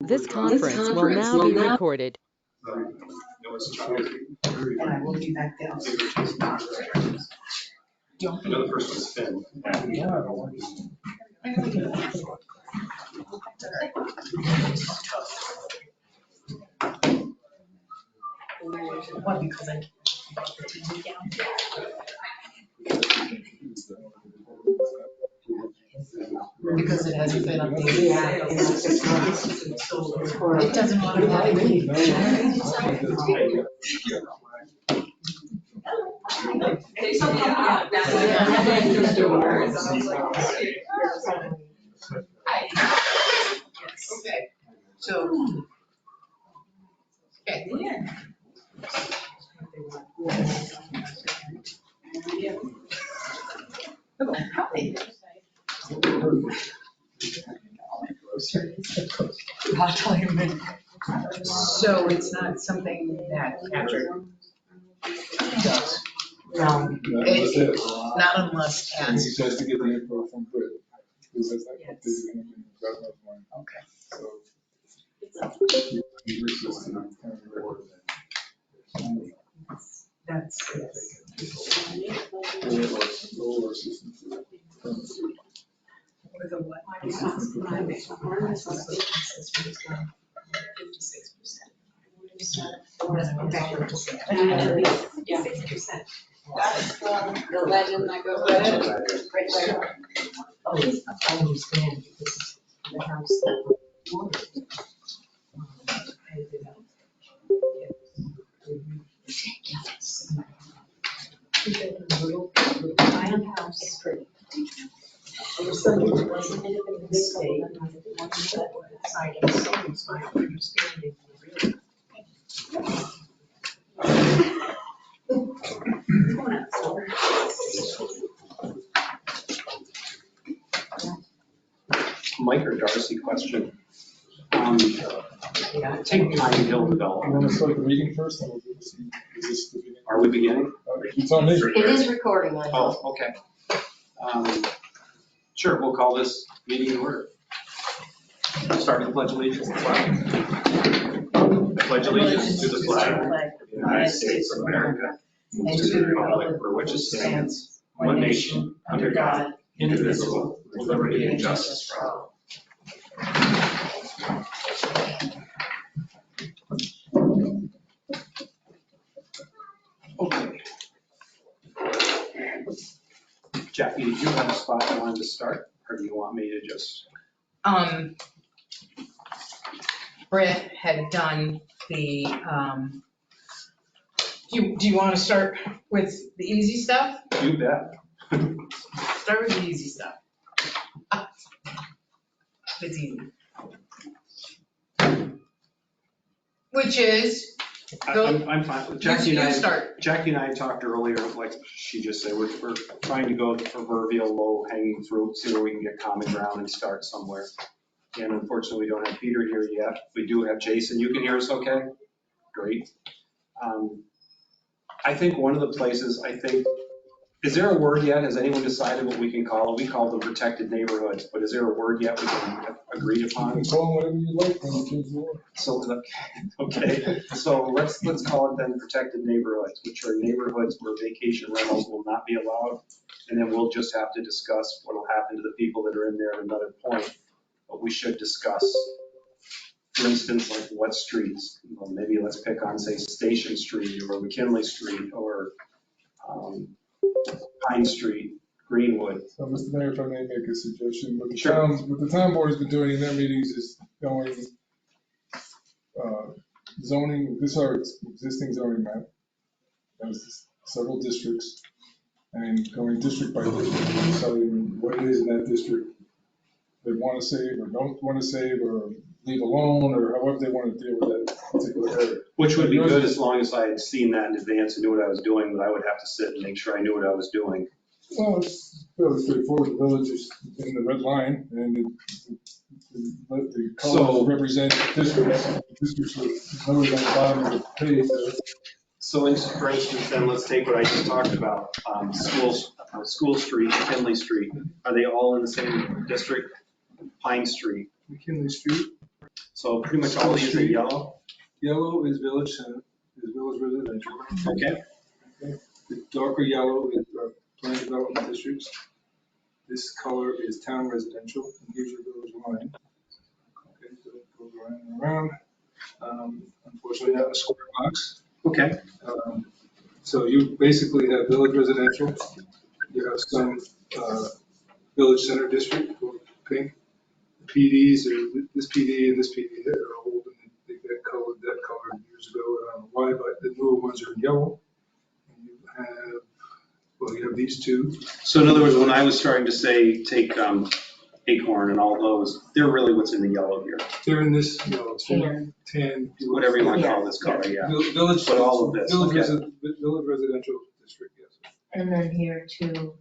This conference will now be recorded. And I will be back down. Another person was Finn. What, because I brought the TV down? Because it hasn't been updated. Yeah. It doesn't want to have it. Okay, so. Okay. I'll tell you in a minute. So it's not something that Patrick does. No. Not unless He asked. tries to get the info from Britt. Because that's like updated him and God knows when. Okay. So. He reaches to the county record. That's it. Lower assistant to the county. With a what? 6%. That's the legend that goes with it, right there. Oh, I understand, because the house that wanted it, paid it out. My house. It's pretty. There was something that wasn't in the state. I guess someone's my understanding. Mike or Darcy question. Take Pine Hill You development. want to start the meeting first? And we'll do this. Is this the beginning? Are we beginning? It's on me. It is recording, I know. Oh, okay. Sure, we'll call this meeting in order. Starting the pledge allegiance to the flag. I pledge allegiance to the flag of the United States of America and to the republic for which it stands, one nation, under God, indivisible, with liberty and justice for all. Okay. Jackie, did you have a spot you wanted to start, or do you want me to just? Britt had done the, do you want to start with the easy stuff? You bet. Start with the easy stuff. It's easy. Which is, I'm fine. Jackie you start. And I talked earlier, like she just said, we're trying to go the proverbial low hanging fruit, see where we can get common ground and start somewhere. And unfortunately, we don't have Peter here yet. We do have Jason. You can hear us okay? Great. I think one of the places, is there a word yet? Has anyone decided what we can call it? We call them protected neighborhoods, but is there a word yet we can agree You upon? can call them whatever you like when you change the law. So, okay, so let's call it then protected neighborhoods, which are neighborhoods where vacation rentals will not be allowed. And then we'll just have to discuss what will happen to the people that are in there at another point. But we should discuss, for instance, like what streets, well, maybe let's pick on, say, Station Street or McKinley Street or Pine Street, Greenwood. So, Mr. Mayor, if I may make a suggestion, what the Sure. town board has been doing in their meetings is going zoning, this is our existing zoning map. There's several districts and going district by district, deciding what it is in that district they want to save or don't want to save or leave alone or however they want to deal with that particular area. Which would be good as long as I had seen that in advance and knew what I was doing, but I would have to sit and make sure I knew what I was doing. Well, it's fairly straightforward. The village is in the red line and the colors represent districts. Districts are noted on the bottom of the page. So for instance, then let's take what I just talked about, School Street, McKinley Street. Are they all in the same district? Pine Street. McKinley Street. So pretty much all these are yellow? Yellow is village center, is village residential. Okay. The darker yellow is planned development districts. This color is town residential, and here's your village line. Okay, so it goes around and around. Unfortunately, not a square box. Okay. So you basically have village residential, you have some village center district, pink. The PDs are this PD and this PD that are old, and they got colored that color years ago. I don't know why, but the newer ones are in yellow. And you have, well, you have these two. So in other words, when I was starting to say, take Acorn and all those, they're really what's in the yellow here. They're in this, Tan. Whatever you want to call this color, yeah. Village. But all of this, Village okay. village residential district, yes. And then here too,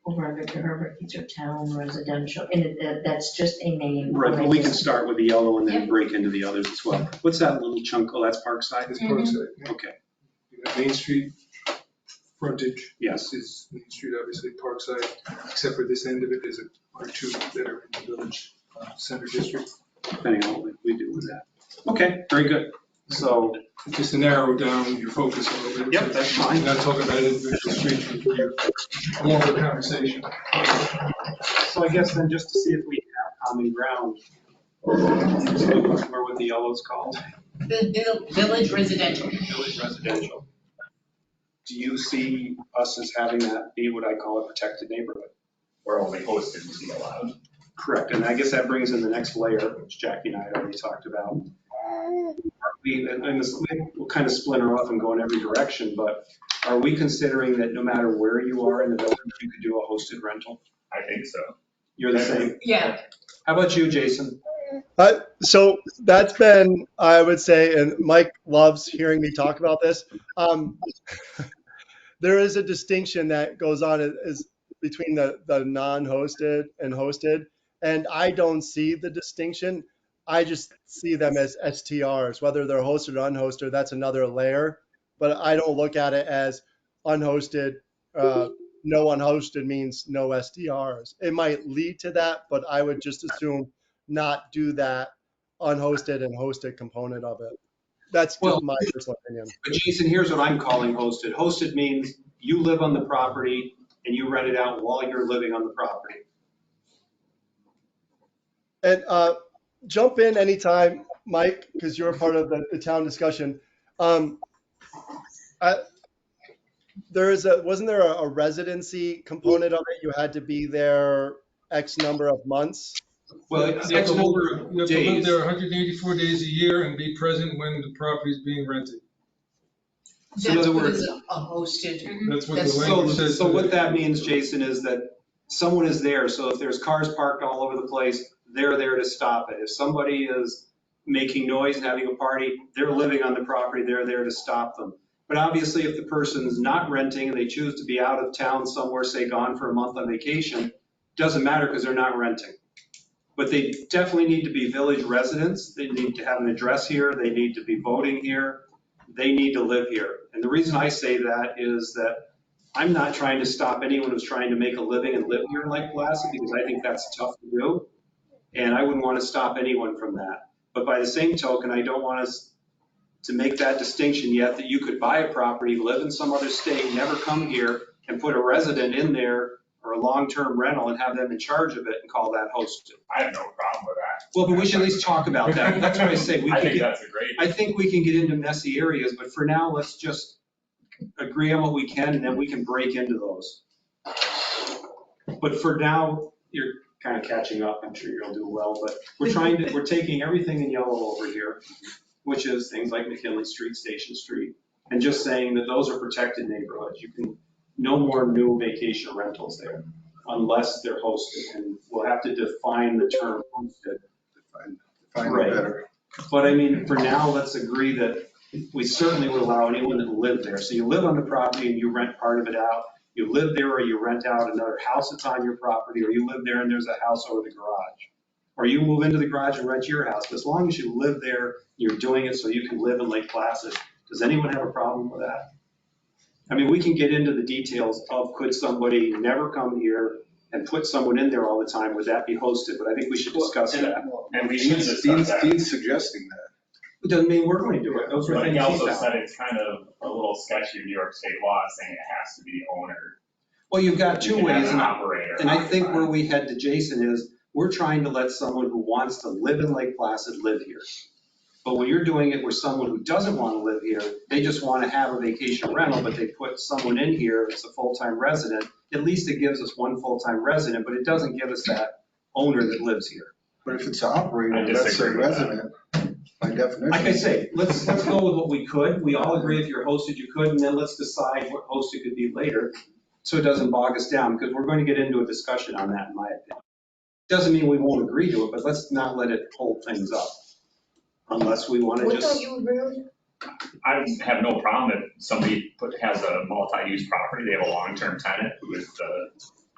over under the Herbert, these are town residential, and that's just a name. Right, but we can Just- start with the yellow and then break into the others as well. What's that little chunk? Oh, that's Parkside? It's Parkside. Yeah. Okay, You have Main Street frontage. yes. This is Main Street, obviously Parkside, except for this end of it, there's one or two that are in the village center district. Depending on what we do with that. Okay, very good. So, Just to narrow down your focus a little bit. yep, that's fine. Not talking about individual streets for your longer conversation. So I guess then just to see if we have common ground, where what the yellow's called, Village residential. village residential. Do you see us as having that be what I call a protected neighborhood? Where only hosted would be allowed. Correct, and I guess that brings in the next layer, which Jackie and I had already talked about. We'll kind of splinter off and go in every direction, but are we considering that no matter where you are in the village, you could do a hosted rental? I think so. You're the same? Yeah. How about you, Jason? So that's been, I would say, and Mike loves hearing me talk about this. There is a distinction that goes on is between the non-hosted and hosted, and I don't see the distinction. I just see them as STRs, whether they're hosted or unhosted, that's another layer. But I don't look at it as unhosted. No unhosted means no STRs. It might lead to that, but I would just assume not do that unhosted and hosted component of it. That's just my personal opinion. But Jason, here's what I'm calling hosted. Hosted means you live on the property and you rent it out while you're living on the property. And jump in anytime, Mike, because you're a part of the town discussion. Wasn't there a residency component of it? You had to be there X number of months. Well, You have X to number live of days. there 184 days a year and be present when the property is being rented. So in other words, That's what is a hosted. That's what the That's- language says. So what that means, Jason, is that someone is there. So if there's cars parked all over the place, they're there to stop it. If somebody is making noise and having a party, they're living on the property, they're there to stop them. But obviously, if the person's not renting and they choose to be out of town somewhere, say gone for a month on vacation, doesn't matter because they're not renting. But they definitely need to be village residents. They need to have an address here. They need to be voting here. They need to live here. And the reason I say that is that I'm not trying to stop anyone who's trying to make a living and live here in Lake Placid because I think that's tough to do. And I wouldn't want to stop anyone from that. But by the same token, I don't want us to make that distinction yet that you could buy a property, live in some other state, never come here, and put a resident in there or a long-term rental and have them in charge of it and call that hosted. I have no problem with that. Well, but we should at least talk about that. That's what I say. I think that's a great. I think we can get into messy areas, but for now, let's just agree on what we can and then we can break into those. But for now, you're kind of catching up. I'm sure you'll do well, but we're taking everything in yellow over here, which is things like McKinley Street, Station Street, and just saying that those are protected neighborhoods. You can, no more new vacation rentals there unless they're hosted, and we'll have to define the term hosted. Define Right. it better. But I mean, for now, let's agree that we certainly would allow anyone that live there. So you live on the property and you rent part of it out. You live there or you rent out another house that's on your property, or you live there and there's a house over the garage. Or you move into the garage and rent your house. But as long as you live there, you're doing it so you can live in Lake Placid. Does anyone have a problem with that? I mean, we can get into the details of could somebody never come here and put someone in there all the time, would that be hosted? But I think we should discuss that. And we should discuss that. Dean's suggesting that. It doesn't mean we're going to do it. Those are But things he he also found. said it's kind of a little sketchy in New York State law saying it has to be the owner. Well, you've got two You can have ways, an operator. and I think where occupy. we head to Jason is, we're trying to let someone who wants to live in Lake Placid live here. But when you're doing it with someone who doesn't want to live here, they just want to have a vacation rental, but they put someone in here as a full-time resident, at least it gives us one full-time resident, but it doesn't give us that owner that lives here. But if it's an operator, I that's a disagree with that. resident, by definition. Like I say, let's go with what we could. We all agree if you're hosted, you could, and then let's decide what hosted could be later, so it doesn't bog us down, because we're going to get into a discussion on that, in my opinion. Doesn't mean we won't agree to it, but let's not let it hold things up, unless we want to What just. don't you agree with? I have no problem if somebody has a multi-use property, they have a long-term tenant who is the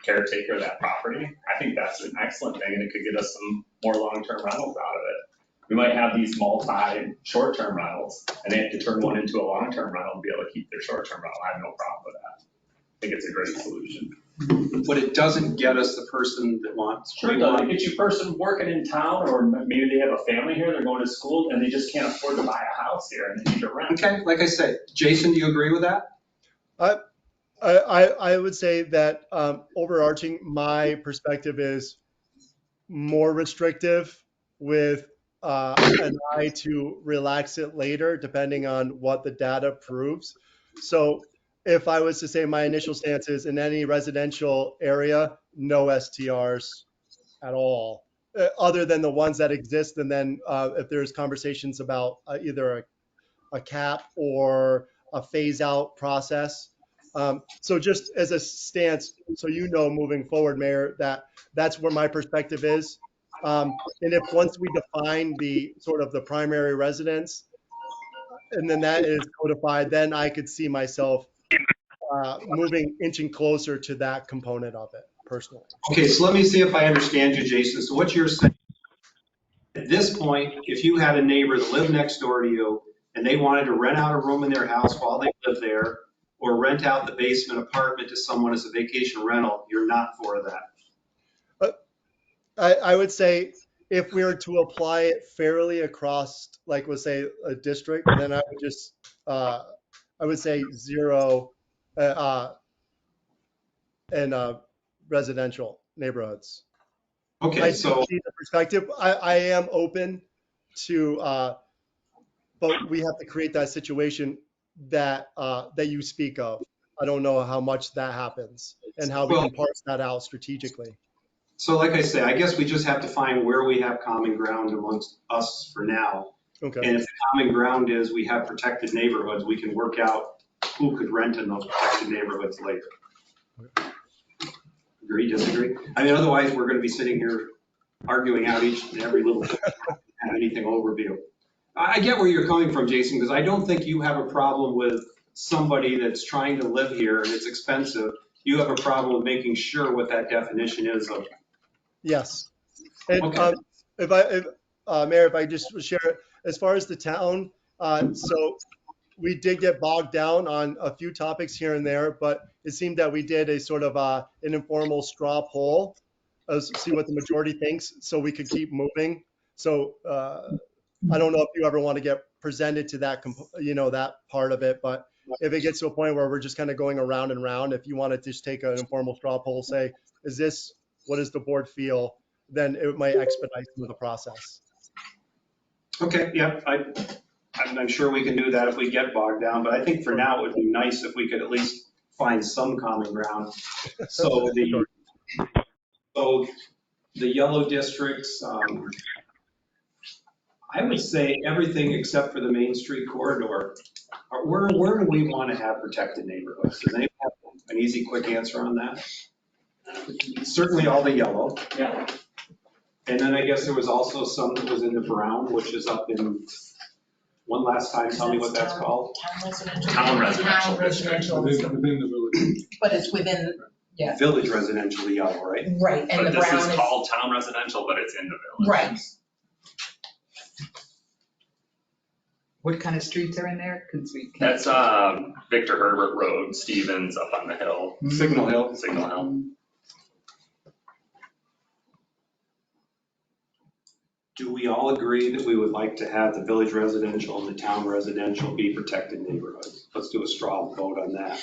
caretaker of that property. I think that's an excellent thing, and it could get us some more long-term rentals out of it. We might have these multi-short-term rentals, and they have to turn one into a long-term rental to be able to keep their short-term rental. I have no problem with that. I think it's a great solution. But it doesn't get us the person that wants. Sure, it does. It gets you a person working in town, or maybe they have a family here, they're going to school, and they just can't afford to buy a house here, and they need to rent. Okay, like I said, Jason, do you agree with that? I would say that overarching, my perspective is more restrictive with an eye to relax it later, depending on what the data proves. So if I was to say my initial stance is in any residential area, no STRs at all, other than the ones that exist. And then if there's conversations about either a cap or a phase out process. So just as a stance, so you know, moving forward, Mayor, that's where my perspective is. And if once we define the sort of the primary residence, and then that is codified, then I could see myself inching closer to that component of it personally. Okay, so let me see if I understand you, Jason. So what you're saying, at this point, if you had a neighbor that lived next door to you and they wanted to rent out a room in their house while they live there, or rent out the basement apartment to someone as a vacation rental, you're not for that. I would say if we were to apply it fairly across, like we'll say a district, then I would just, I would say 0 in residential neighborhoods. Okay, I so, see the perspective. I am open to, but we have to create that situation that that you speak of. I don't know how much that happens and how we can parse that out strategically. so like I say, I guess we just have to find where we have common ground amongst us for now. Okay. And if the common ground is we have protected neighborhoods, we can work out who could rent in those protected neighborhoods later. Agree, disagree? I mean, otherwise, we're going to be sitting here arguing out each and every little thing, have anything overview. I get where you're coming from, Jason, because I don't think you have a problem with somebody that's trying to live here and it's expensive. You have a problem with making sure what that definition is of. Yes. And Okay. Mayor, if I just share, as far as the town, so we did get bogged down on a few topics here and there, but it seemed that we did a sort of an informal straw poll, see what the majority thinks, so we could keep moving. So I don't know if you ever want to get presented to that, that part of it, but if it gets to a point where we're just kind of going around and around, if you want to just take an informal straw poll, say, what does the board feel? Then it might expedite some of the process. Okay, yeah, I'm sure we can do that if we get bogged down, but I think for now it would be nice if we could at least find some common ground. So the yellow districts, I would say everything except for the Main Street corridor. Where do we want to have protected neighborhoods? Does anyone have an easy, quick answer on that? Certainly all the yellow. Yeah. And then I guess there was also some that was in the brown, which is up in, one last time, tell me what that's called. Town residential. Town residential Town residential. Within the village. But it's within, yeah, Village residential yellow, right? right, and the But this brown is is, called town residential, but it's in the village. right. What kind of streets are in there? Because we can't. That's Victor Herbert Road, Stevens up on the hill, Signal Hill. Signal Hill. Do we all agree that we would like to have the village residential and the town residential be protected neighborhoods? Let's do a straw vote on that.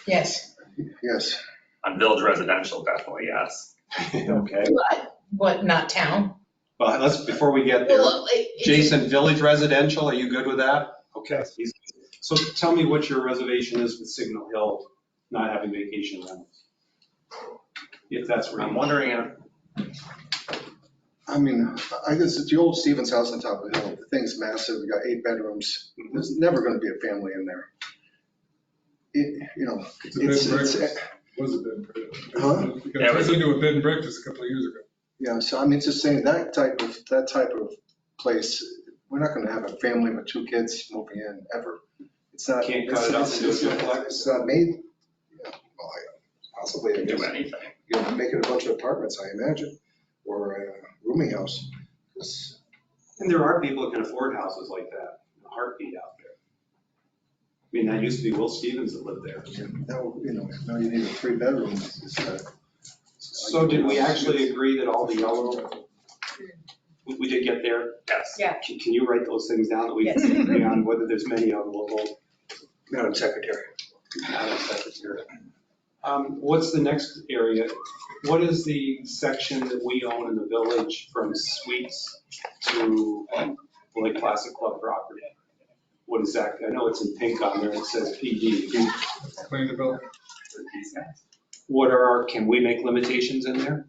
Yes. Yes. On village residential, definitely, yes. Okay, What, not town? well, let's, before we get there, Well, Jason, village residential, are you good with that? Okay. Yes. So tell me what your reservation is with Signal Hill not having vacation rentals? If that's where I'm you wondering, I mean, I guess it's the old Stevens house on top of the hill. The thing's massive. We got 8 bedrooms. There's never going to be a family in there. You know, It's a bed and it's, breakfast. Was a bed and breakfast. Huh? It got turned into a bed and breakfast a couple of years ago. yeah, so I mean, just saying that type of place, we're not going to have a family with 2 kids moving in ever. It's not. Can't cut it up into a duplex? It's not made, yeah, well, possibly, I can do guess. anything. You know, make it a bunch of apartments, I imagine, or a rooming house. 'Cause And there are people that can afford houses like that, in a heartbeat out there. I mean, that used to be Will Stevens that lived there. now, you know, now you need a 3-bedroom. So did we actually agree that all the yellow, we did get there? Yes. Yeah. Can you write those things down that we Yes. can agree on, whether there's many of them, we'll vote? Madam Secretary. Madam Secretary. What's the next area? What is the section that we own in the village from suites to Lake Classic Club property? What is that? I know it's in pink on there, it says PD. Plan development. What are our, can we make limitations in there?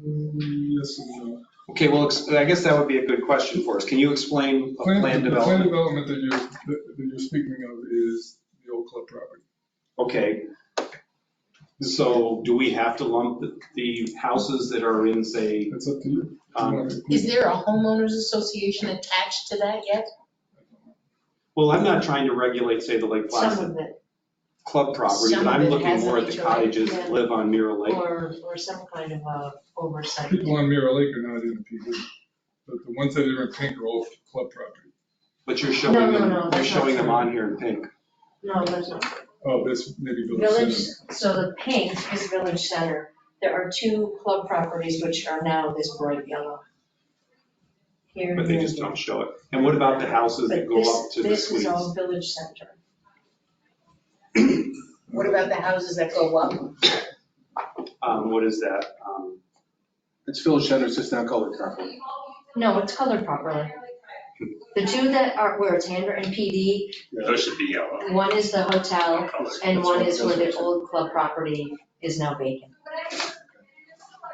Yes and no. Okay, well, I guess that would be a good question for us. Can you explain a plan The plan development? development that you're speaking of is the old club property. Okay. So do we have to lump the houses that are in, say, That's up to you. Is there a homeowners association attached to that yet? well, I'm not trying to regulate, say, the Lake Placid Some of it, Club property, Some but of I'm it looking has more an at the HOA, cottages that yeah. live on Mirror Lake. or some kind of oversight. People on Mirror Lake are not in the PD, but the ones that are in pink are all club property. But you're showing No, them, no, you're that's not showing them true. on here in pink. No, that's not. Oh, that's maybe Village, Center. so the pink is Village Center. There are 2 club properties which are now this bright yellow. Here But they and just here. don't show it. And what about the houses that But go up to the this is suites? all Village Center. What about the houses that go up? What is that? It's Village Center, it's just not colored properly. No, it's colored properly. The 2 that are where it's handwritten PD, Those should be yellow. one is the hotel and That's one what is where the Village Center. old club property is now vacant.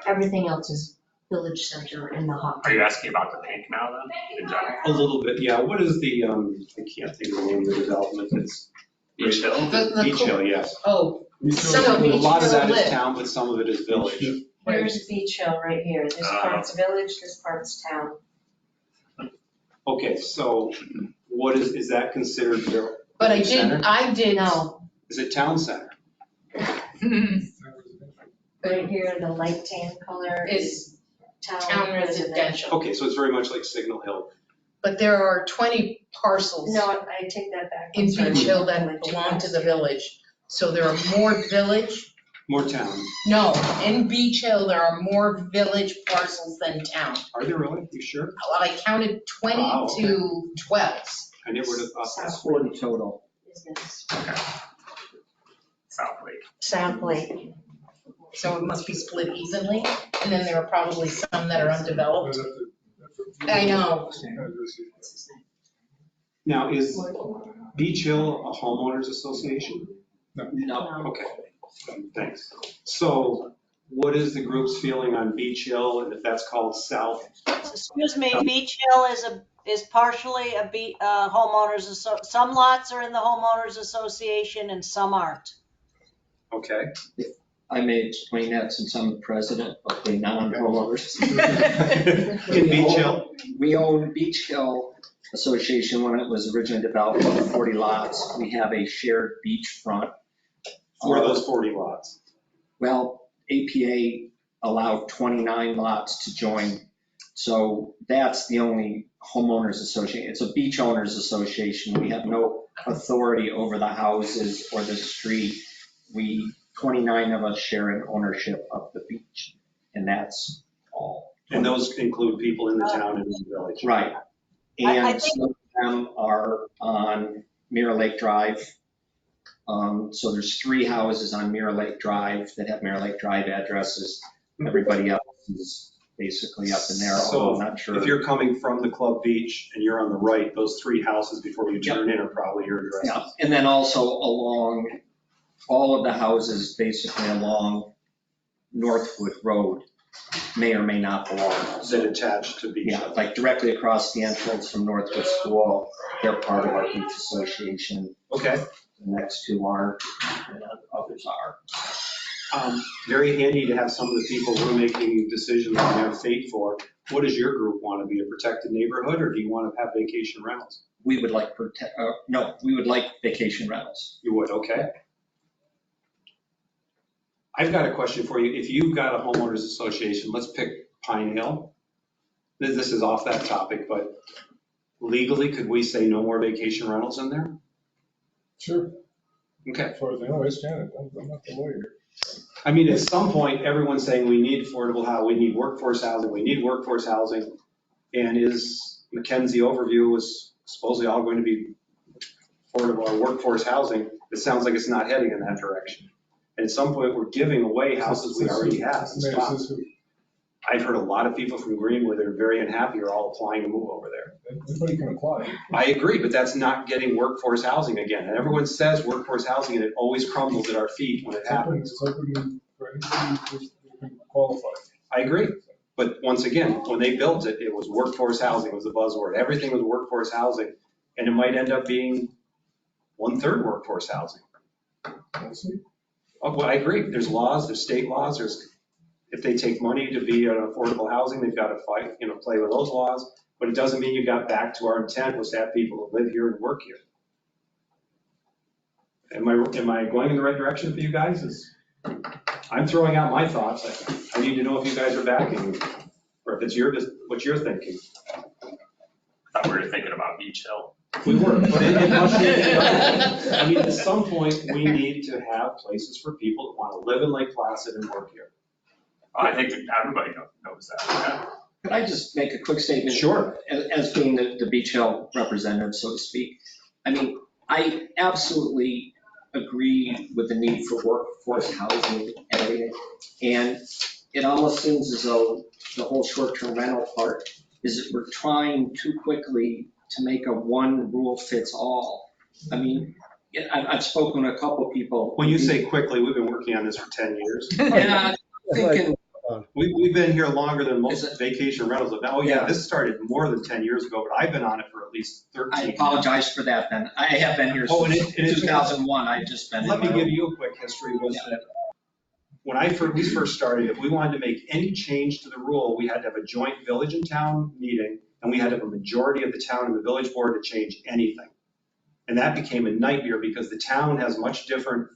Everything else is Village Center in the hot. Are you asking about the pink now then, in general? A little bit, yeah. What is the, I can't think of the name of the development. It's Beach Hill? Beach Hill, yes. Oh, So some of A Beach lot of Hill that is lit. town, but some of it is village. Here's Beach Hill right here. This part's village, this part's town. Okay, so what is that considered village? But I Center? did. No, Is it town center? right here, the light tan color is Town residential. Okay, so it's very much like Signal Hill. But there are 20 parcels No, I take that back. in I'm sorry. Beach Hill that belong to the village. So there are more village, More town. no, in Beach Hill, there are more village parcels than town. Are there really? You sure? Well, I counted 20 Wow, okay. to 12. I never would have thought that. South 40 total. Business. South Lake. South Lake. So it must be split evenly, and then there are probably some that are undeveloped. That's I know. Now, is Beach Hill a homeowners association? No. Okay, thanks. So what is the group's feeling on Beach Hill, and if that's called South? Excuse me, Beach Hill is partially a homeowners, some lots are in the homeowners association and some aren't. Okay. I may explain that since I'm the president of the non-homeowners. In Beach Hill? We own Beach Hill Association when it was originally developed, with 40 lots. We have a shared beachfront. For those 40 lots? Well, APA allowed 29 lots to join. So that's the only homeowners association. It's a beach owners association. We have no authority over the houses or the street. 29 of us share an ownership of the beach. And that's all. And those include people in the town and in the village. Right. I And think- some of them are on Mirror Lake Drive. So there's 3 houses on Mirror Lake Drive that have Mirror Lake Drive addresses. Everybody else is basically up in there, although I'm not sure. If you're coming from the Club Beach and you're on the right, those 3 houses before you turn in are probably your addresses. Yeah, and then also along, all of the houses basically along Northwood Road may or may not belong. That attach to Beach Yeah, Hill. like directly across the entrance from Northwood School, they're part of our beach association. Okay. The next 2 aren't, and others are. Very handy to have some of the people we're making decisions on their fate for. What does your group want to be, a protected neighborhood, or do you want to have vacation rentals? We would like we would like vacation rentals. You would, okay. I've got a question for you. If you've got a homeowners association, let's pick Pine Hill. This is off that topic, but legally, could we say no more vacation rentals in there? Sure. Okay. As far as I know, it's Janet. I'm not the lawyer. I mean, at some point, everyone's saying we need affordable housing, we need workforce housing, we need workforce housing. And is Mackenzie overview was supposedly all going to be affordable or workforce housing? It sounds like it's not heading in that direction. And at some point, we're giving away houses we already have in spots. I've heard a lot of people from Greenwood that are very unhappy are all applying to move over there. Anybody can apply. I agree, but that's not getting workforce housing again. And everyone says workforce housing and it always crumbles at our feet when it happens. It's open for anybody who can qualify. I agree. But once again, when they built it, it was workforce housing was the buzzword. Everything was workforce housing. And it might end up being 1/3 workforce housing. We'll see. Oh, well, I agree. There's laws, there's state laws, if they take money to be an affordable housing, they've got to fight, play with those laws. But it doesn't mean you got back to our intent was to have people that live here and work here. Am I going in the right direction for you guys? I'm throwing out my thoughts. I need to know if you guys are backing me, or if it's what you're thinking. I thought we were thinking about Beach Hill. We were, but it must be done. I mean, at some point, we need to have places for people that want to live in Lake Placid and work here. I think everybody knows that. Yeah. Could I just make a quick statement? Sure. As being the Beach Hill representative, so to speak. I mean, I absolutely agree with the need for workforce housing and everything. And it almost seems as though the whole short-term rental part is that we're trying too quickly to make a one rule fits all. I mean, I've spoken to a couple people. When you say quickly, we've been working on this for 10 years. Yeah, thinking. We've been here longer than most vacation rentals have. Oh yeah, this started more than 10 years ago, but I've been on it for at least 13. I apologize for that then. I have been here since 2001. I've just been. Let me give you a quick history. That when we first started, if we wanted to make any change to the rule, we had to have a joint village and town meeting, and we had to have a majority of the town and the village board to change anything. And that became a nightmare because the town has much different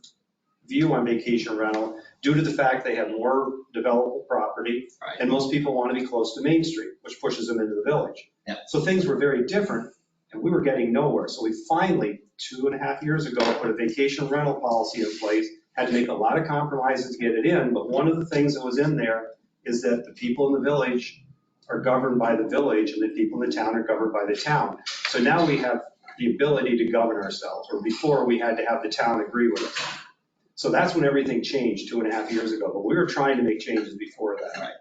view on vacation rental due to the fact they have more developable property, right. And most people want to be close to Main Street, which pushes them into the village. Yeah. So things were very different, and we were getting nowhere. So we finally, 2.5 years ago, put a vacation rental policy in place, had to make a lot of compromises to get it in, but one of the things that was in there is that the people in the village are governed by the village, and the people in the town are governed by the town. So now we have the ability to govern ourselves, or before we had to have the town agree with us. So that's when everything changed 2.5 years ago, but we were trying to make changes before that. Right.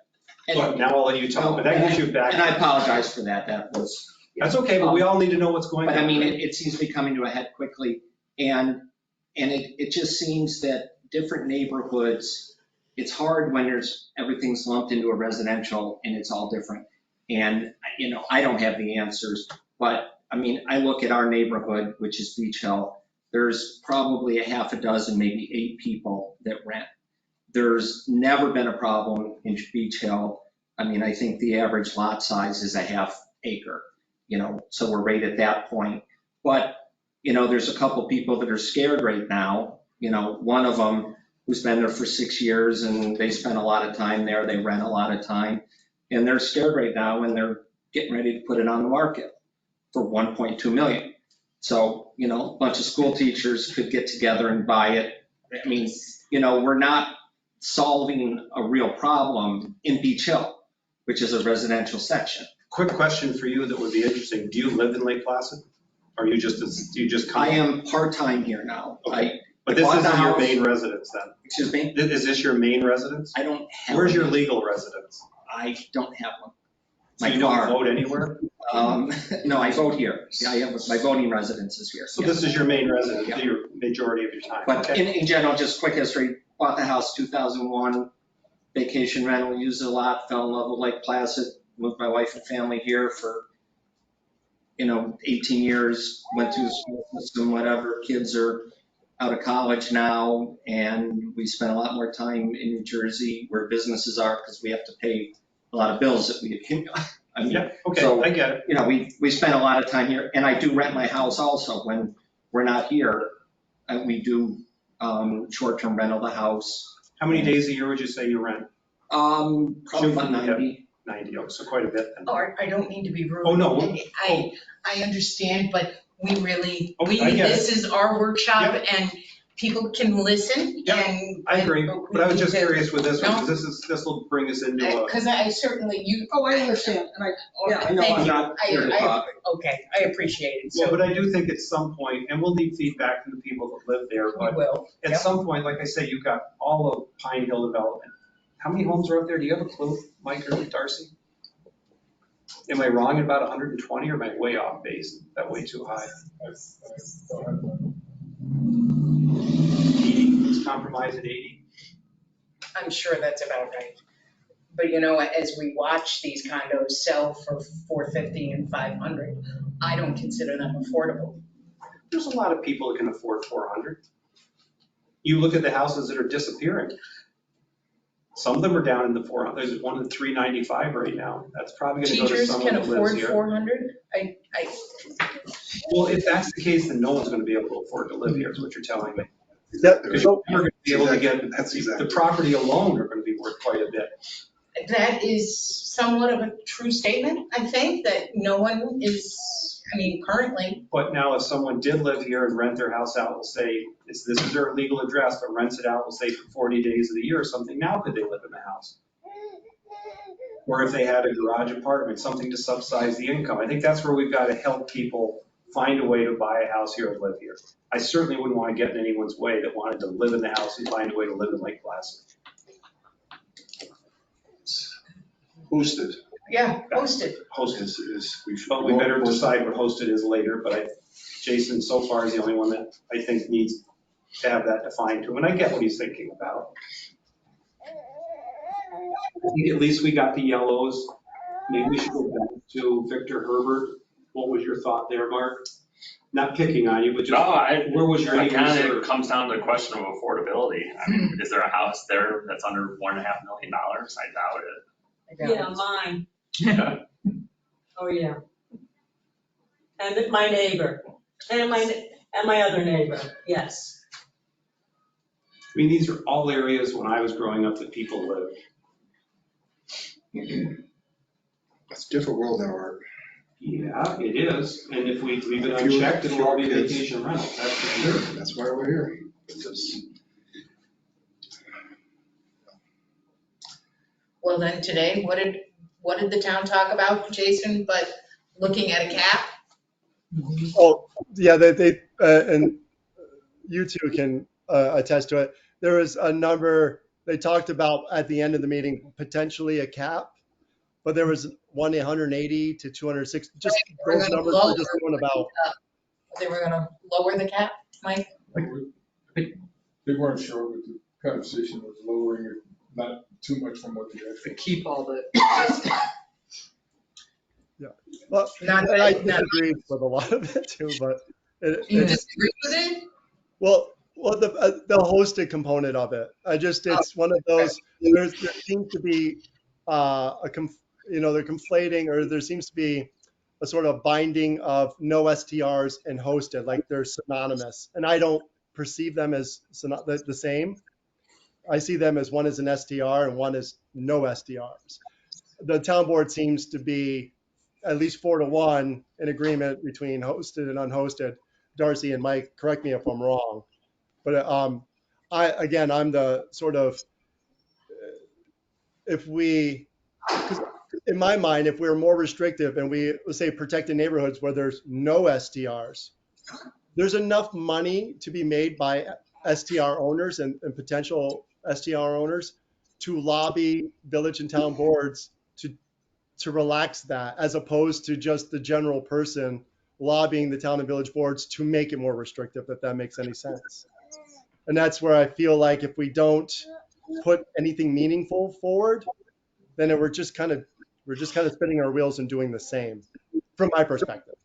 But now I'll let you talk, but that gives you back. And I apologize for that. That's okay, but we all need to know what's going on. But I mean, it seems to be coming to a head quickly. And it just seems that different neighborhoods, it's hard when everything's lumped into a residential and it's all different. And, I don't have the answers, but I mean, I look at our neighborhood, which is Beach Hill. There's probably a half a dozen, maybe 8 people that rent. There's never been a problem in Beach Hill. I mean, I think the average lot size is a ½ acre, so we're right at that point. But, there's a couple people that are scared right now. One of them who's been there for 6 years and they spend a lot of time there, they rent a lot of time, and they're scared right now and they're getting ready to put it on the market for $1.2 million. So, a bunch of school teachers could get together and buy it. I mean, we're not solving a real problem in Beach Hill. which is a residential section. Quick question for you that would be interesting. Do you live in Lake Placid? Or do you just come? I am part-time here now. Okay. But this bought the isn't your house- main residence then? Excuse me? Is this your main residence? I don't have. Where's your legal residence? I don't have one. So My you don't car. vote anywhere? No, I vote here. Yeah, I have, my voting residence is here. So yeah. this is your main residence, Yeah. your majority of your time? But Okay. in general, just quick history, bought the house 2001, vacation rental, used it a lot, fell in love with Lake Placid, moved my wife and family here for, 18 years, went through the school system, whatever, kids are out of college now, and we spent a lot more time in New Jersey where businesses are, because we have to pay a lot of bills that we accumulate. I mean, Yeah, okay, so, I get it. we spend a lot of time here, and I do rent my house also when we're not here. We do short-term rental of the house. How many days a year would you say you rent? Probably about 90. 90, oh, so quite a bit then. Oh, I don't mean to be rude. Oh, no. I understand, but we really, Oh, I get this is our workshop and people can listen Yeah, and. I agree, but I was just curious with this one, No. because this will bring us into a. Because I certainly, I understand, and I know Thank I'm you. not here to talk. Okay, I appreciate it, Well, so but I do think at some point, and we'll need feedback from the people that live there, we but will. at Yep. some point, like I say, you've got all of Pine Hill development. How many homes are up there? Do you have a clue, Mike or Darcy? Am I wrong at about 120 or am I way off base? Is that way too high? I don't have that. 80, let's compromise at 80. I'm sure that's about right. But as we watch these condos sell for 450 and 500, I don't consider them affordable. There's a lot of people that can afford 400. You look at the houses that are disappearing. Some of them are down in the 400. There's one at 395 right now. That's probably going to go to Teachers someone can that lives afford here. 400? Well, if that's the case, then no one's going to be able to afford to live here, is what you're telling me. Because So- you're going to be able to get, That's exactly. the property alone are going to be worth quite a bit. That is somewhat of a true statement, I think, that no one is, currently. But now if someone did live here and rent their house out, we'll say, this is their legal address, but rents it out, we'll say for 40 days of the year or something, now could they live in the house? Or if they had a garage apartment, something to subsidize the income. I think that's where we've got to help people find a way to buy a house here and live here. I certainly wouldn't want to get in anyone's way that wanted to live in the house and find a way to live in Lake Placid. Hosted. Yeah, hosted. Hosted is, we should. But we better decide what hosted is later, but Jason so far is the only one that I think needs to have that defined to him, and I get what he's thinking about. I think at least we got the yellows. Maybe we should go back to Victor Herbert. What was your thought there, Mark? Not picking on you, but just, where was your It kind of reserve? comes down to the question of affordability. I mean, is there a house there that's under $1.5 million? I doubt it. Yeah, mine. Yeah. Oh, yeah. And my neighbor, and my other neighbor, yes. I mean, these are all areas when I was growing up that people lived. It's a different world now, Art. Yeah, it is, and if we leave it If you- unchecked, it'll all be if it's- vacation rentals, that's for sure. That's why we're here. Because Well, then today, what did the town talk about, Jason, but looking at a cap? Oh, yeah, they and you two can attest to it. There was a number, they talked about at the end of the meeting, potentially a cap, but there was 180 to 260, just We're those gonna numbers lower- we're just going about. They were gonna lower the cap, Mike? They weren't sure, but the conversation was lowering it, not too much from what they To had. keep all the, Well, Not and I bad, not- disagree with a lot of it too, but You it's, disagree with it? well, the hosted component of it, it's one of those, there seems to be they're conflating, or there seems to be a sort of binding of no STRs and hosted, like they're synonymous. And I don't perceive them as the same. I see them as one is an STR and one is no STRs. The town board seems to be at least 4-1 in agreement between hosted and unhosted. Darcy and Mike, correct me if I'm wrong. But I'm the sort of, because in my mind, if we're more restrictive and we say protected neighborhoods where there's no STRs, there's enough money to be made by STR owners and potential STR owners to lobby village and town boards to relax that, as opposed to just the general person lobbying the town and village boards to make it more restrictive, if that makes any sense. And that's where I feel like if we don't put anything meaningful forward, then we're just kind of spinning our wheels and doing the same, from my perspective.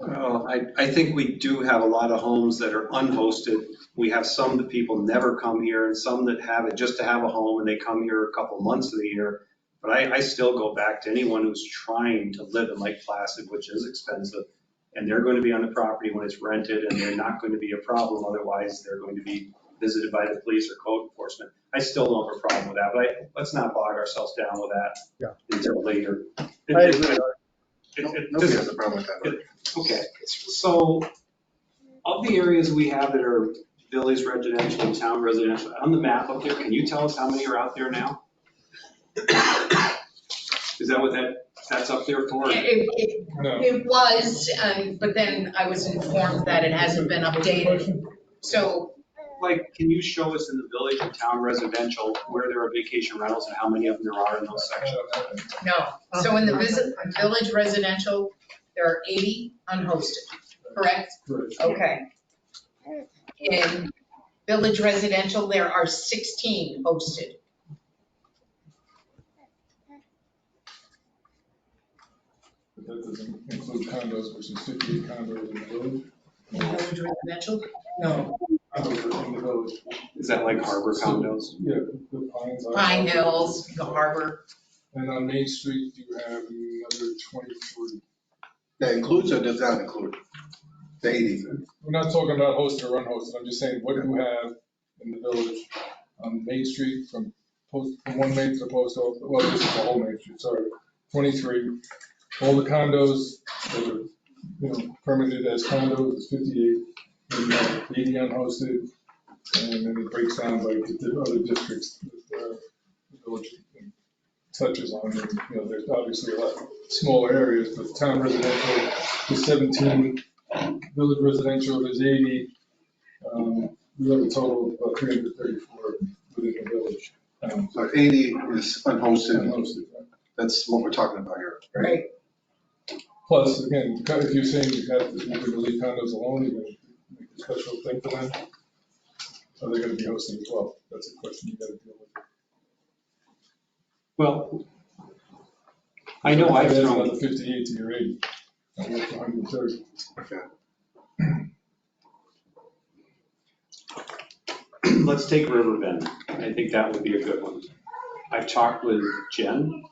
Well, I think we do have a lot of homes that are unhosted. We have some that people never come here and some that have it just to have a home and they come here a couple months of the year. But I still go back to anyone who's trying to live in Lake Placid, which is expensive, and they're going to be on the property when it's rented and they're not going to be a problem. Otherwise, they're going to be visited by the police or code enforcement. I still don't have a problem with that, but let's not bog ourselves down with that until later. I agree. Nobody has a problem with that. Okay, so of the areas we have that are village residential and town residential, on the map up there, can you tell us how many are out there now? Is that what that's up there for? No. It was, but then I was informed that it hasn't been updated. So, Like, can you show us in the village and town residential where there are vacation rentals and how many of them there are in those sections? no. So in the village residential, there are 80 unhosted, correct? Correct. Okay. In village residential, there are 16 hosted. But that doesn't include condos, which is 58 condos in the village. In village residential? No. Condos are in the village. Is that like harbor condos? Yeah, the Pines. Pine Hills, the harbor. And on Main Street, you have another 23. That includes or does not include the 80? We're not talking about hosted or unhosted. I'm just saying what you have in the village on Main Street from one main to the post office. Well, this is the whole Main Street, sorry. 23. All the condos that are, permitted as condos is 58. Then you have 80 unhosted, and then it breaks down by the other districts that the village touches on. And, there's obviously a lot smaller areas, but town residential is 17, village residential is 80. We have a total of about 334 within the village. So 80 is unhosted. Unhosted, right? That's what we're talking about here. Right. Plus, again, if you're saying you can leave condos alone, you're going to make a special thing for them, are they going to be hosting as well? That's a question you got to deal with. Well, I know I've That's thrown another 58 to your 80. And that's 130. Okay. Let's take Riverbend. I think that would be a good one. I've talked with Jen,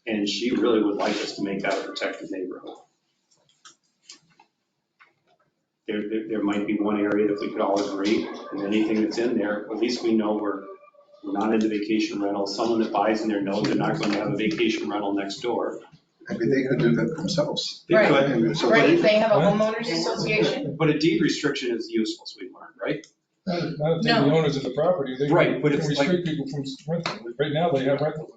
and she really would like us to make that a protected neighborhood. There might be one area that we could all agree, and anything that's in there, at least we know we're not into vacation rentals. Someone that buys in there knows they're not going to have a vacation rental next door. Maybe they could do that themselves. They Right. could, So Right, they have a homeowners association? but a deed restriction is useful, as we learned, right? Not if No. they're the owners of the property, they Right, can but it's restrict people from renting. Right now, they have rentals.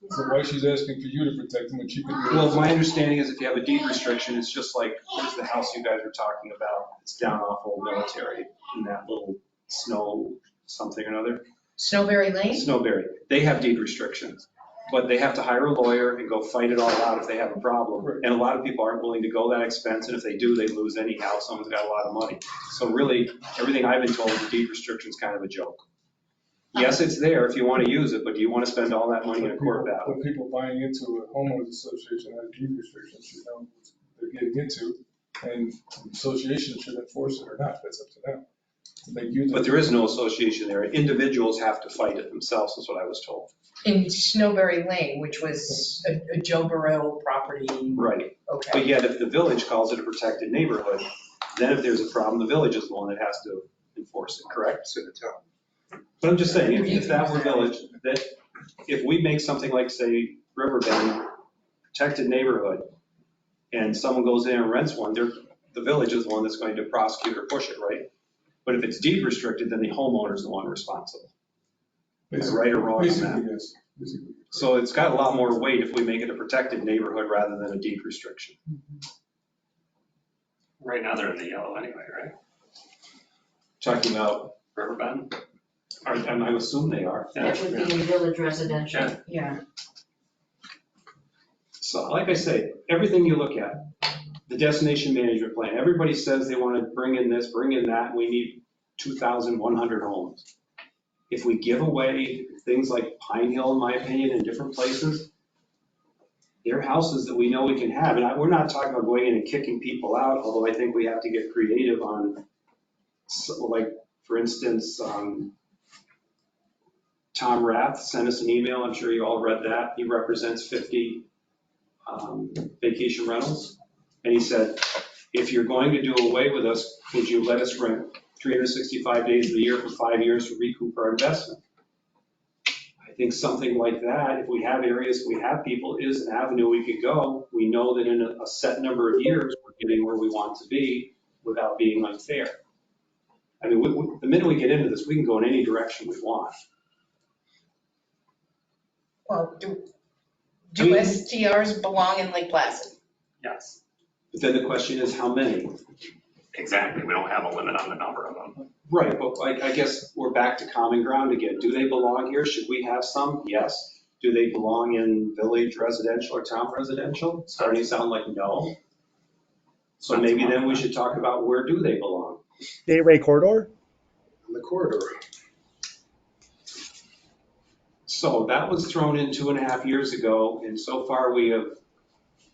So why she's asking for you to protect them when she could do it? Well, my understanding is if you have a deed restriction, it's just like, there's the house you guys were talking about. It's down off Old Military in that little snow something or another. Snowberry Lane? Snowberry. They have deed restrictions, but they have to hire a lawyer and go fight it all out if they have a problem. Right. And a lot of people aren't willing to go that expense, and if they do, they lose anyhow. Someone's got a lot of money. So really, everything I've been told, the deed restriction is kind of a joke. Yes, it's there if you want to use it, but do you want to spend all that money in a court battle? But people buying into a homeowners association has deed restrictions, what they're getting into, and the association should enforce it or not, that's up to them. To make use of But it. there is no association there. Individuals have to fight it themselves, is what I was told. In Snowberry Lane, which was a Joe Burrell property. Right. Okay. But yet, if the village calls it a protected neighborhood, then if there's a problem, the village is the one that has to enforce it, correct? To the town. But I'm just saying, if that were village, that if we make something like, say, Riverbend, protected neighborhood, and someone goes in and rents one, the village is the one that's going to prosecute or push it, right? But if it's deed restricted, then the homeowner is the one responsible. Is it right or wrong on Basically, that? yes. basically. So it's got a lot more weight if we make it a protected neighborhood rather than a deed restriction. Right now, they're in the yellow anyway, right? Talking about, Riverbend? I assume they are. That would be in village residential. Yeah. So like I say, everything you look at, the destination management plan, everybody says they want to bring in this, bring in that, we need 2,100 homes. If we give away things like Pine Hill, in my opinion, in different places, they're houses that we know we can have. And we're not talking about going in and kicking people out, although I think we have to get creative on, like, for instance, Tom Rath sent us an email, I'm sure you all read that. He represents 50 vacation rentals. And he said, if you're going to do away with us, would you let us rent 365 days of the year for 5 years to recoup our investment? I think something like that, if we have areas, we have people, is an avenue we could go. We know that in a set number of years, we're getting where we want to be without being unfair. I mean, the minute we get into this, we can go in any direction we want. Well, do STRs belong in Lake Placid? Yes, But then the question is, how many? exactly. We don't have a limit on the number of them. Right, but I guess we're back to common ground again. Do they belong here? Should we have some? Yes. Do they belong in village residential or town residential? It's starting to sound like no. So maybe then we should talk about where do they belong? Gateway corridor? On the corridor. So that was thrown in 2.5 years ago, and so far we have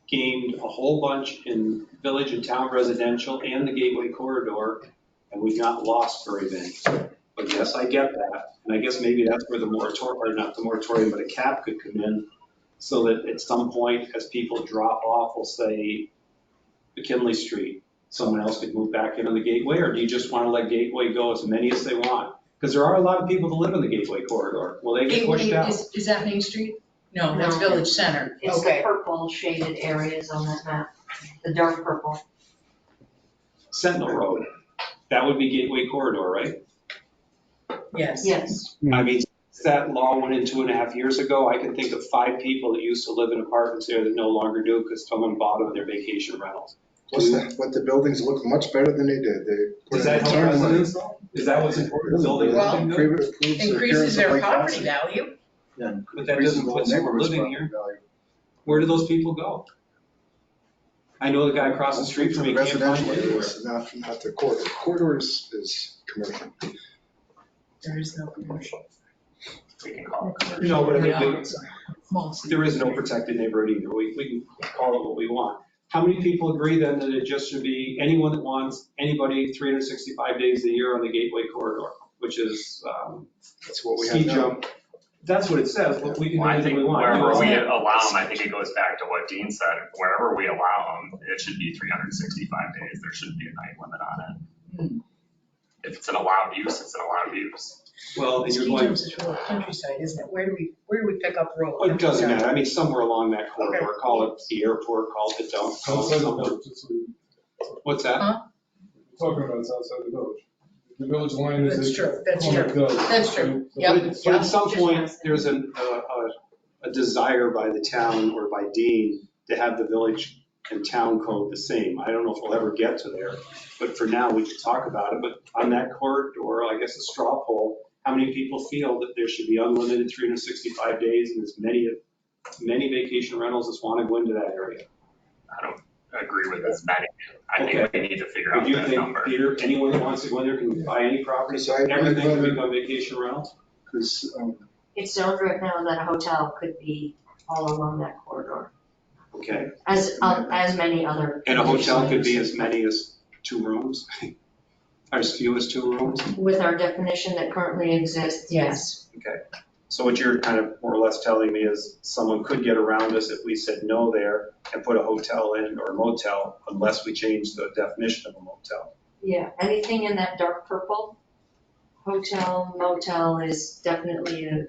gained a whole bunch in village and town residential and the gateway corridor, and we've not lost very many. But yes, I get that, and I guess maybe that's where the moratorium, or not the moratorium, but a cap could come in, so that at some point, as people drop off, we'll say McKinley Street, someone else could move back in on the gateway, or do you just want to let gateway go as many as they want? Because there are a lot of people that live in the gateway corridor. Will they get pushed Gateway, out? is that Main Street? No, that's No. Village Center. It's the Okay. purple shaded areas on that map, the dark purple. Sentinel Road, that would be gateway corridor, right? Yes. Yes. I mean, since that law went in 2.5 years ago, I can think of 5 people that used to live in apartments there that no longer do because someone bought them in their vacation rentals. But the buildings look much better than they did. They put Does that in help turn lanes. residents? Is that what's important? Building Well, living good? Increases their property value. But that doesn't put someone living here. Where do those people go? I know the guy across the street from me can't find Residential anywhere. areas, not the corridor. Corridor is commercial. There is no commercial. We can call it. No, but I mean, Yeah. Small. there is no protected neighborhood either. We can call it what we want. How many people agree then that it just should be anyone that wants anybody 365 days a year on the gateway corridor, which is That's what we ski have now. jump? That's what it says, but we can do Well, I anything think we want. wherever we allow them, I think it goes back to what Dean said. Wherever we allow them, it should be 365 days. There shouldn't be a night limit on it. If it's an allowed use, it's an allowed use. Well, and you're Ski going, jumps is rural countryside, isn't it? Where do we pick up rural? well, it doesn't countryside? matter. I mean, somewhere along that corridor, call it the airport, call it the dump, call Outside it the something. village, just so you- What's that? we're talking about it's outside the village. The village line is. That's true, that's on the true. village. That's true. So- Yep. But at some point, there's a desire by the town or by Dean to have the village and town code the same. I don't know if we'll ever get to there, but for now, we could talk about it. But on that corridor, I guess a straw poll, how many people feel that there should be unlimited 365 days and as many vacation rentals as want to go into that area? I don't agree with as many. I think Okay. we need to figure Would out you that think, number. Peter, anyone that wants to go in there can buy any property? So I'd Everything can rather- become vacation rentals? Because It's zoned right now that a hotel could be all along that corridor, Okay. as many other. And a hotel could be as many as 2 rooms? Or as few as 2 rooms? With our definition that currently exists, yes. Okay. So what you're kind of more or less telling me is someone could get around us if we said no there and put a hotel in or a motel unless we change the definition of a motel. Yeah, anything in that dark purple, hotel, motel is definitely a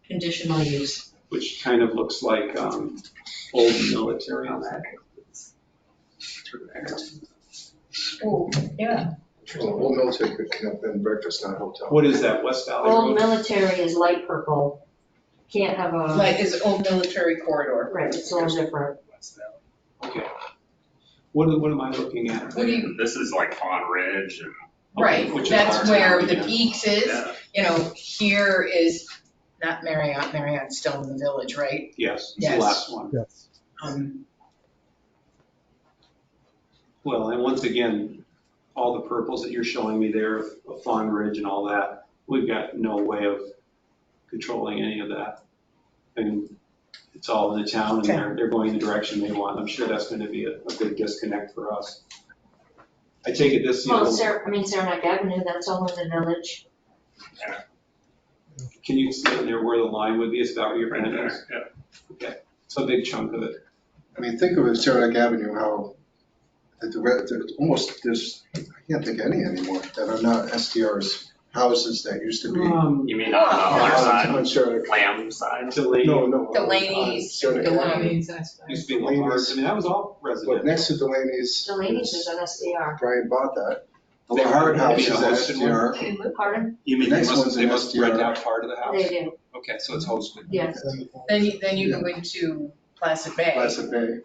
conditional use. Which kind of looks like old military on that. Oh, yeah. Old military could come up and breakfast, not a hotel. What is that, West Valley Old Road? military is light purple, Can't have a, Like is Old Military Corridor. right, it's all different. Okay. What am I looking at? What do you, This is like Fawn Ridge and. right, Which is that's our where town, the yeah. Peaks is. Yeah. You know, here is not Marriott, Marriott's still in the village, right? Yes, it's the Yes. last one. Yes. Well, and once again, all the purples that you're showing me there, of Fawn Ridge and all that, we've got no way of controlling any of that. And it's all in the town and they're going the direction they want. I'm sure that's going to be a big disconnect for us. I take it this, Well, Saranac Avenue, that's all in the village. can you see in there where the line would be? Is that where your Right pen there, is? yeah. Okay, it's a big chunk of it. I mean, think of it, Saranac Avenue, how there's almost, I can't think of any anymore that are not STR's houses that used to be. You mean on the other side, On Saranac. Lamb side? Delaney. No. Delaney's, Saranac Avenue. Delaney's. Used to be Lamar's. I mean, that was all But residential. next to Delaney's. Delaney's is an SDR. Brian bought that. They The hard house maybe is a hosted one? STR. Pardon? You mean The they next must, one's they an must STR. rent out part of the house? They do, Okay, so it's hosted. yes. Then you go into Placid Bay. Placid Bay.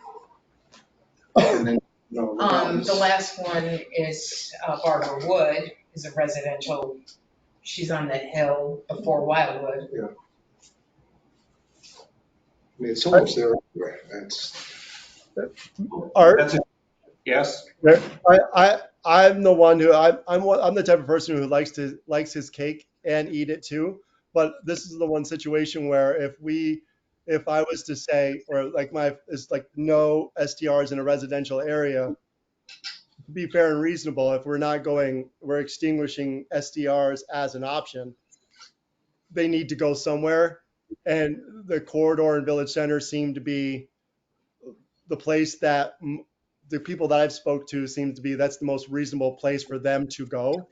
And then, no, the mountains. The last one is Barbara Wood, is a residential, she's on the hill before Wildwood. I mean, it's almost there. Art, That's it. Yes? I'm the one who, I'm the type of person who likes his cake and eat it too. But this is the one situation where if I was to say, or like it's like no STRs in a residential area, to be fair and reasonable, if we're extinguishing STRs as an option, they need to go somewhere. And the corridor and village center seem to be the place that the people that I've spoke to seem to be, that's the most reasonable place for them to go.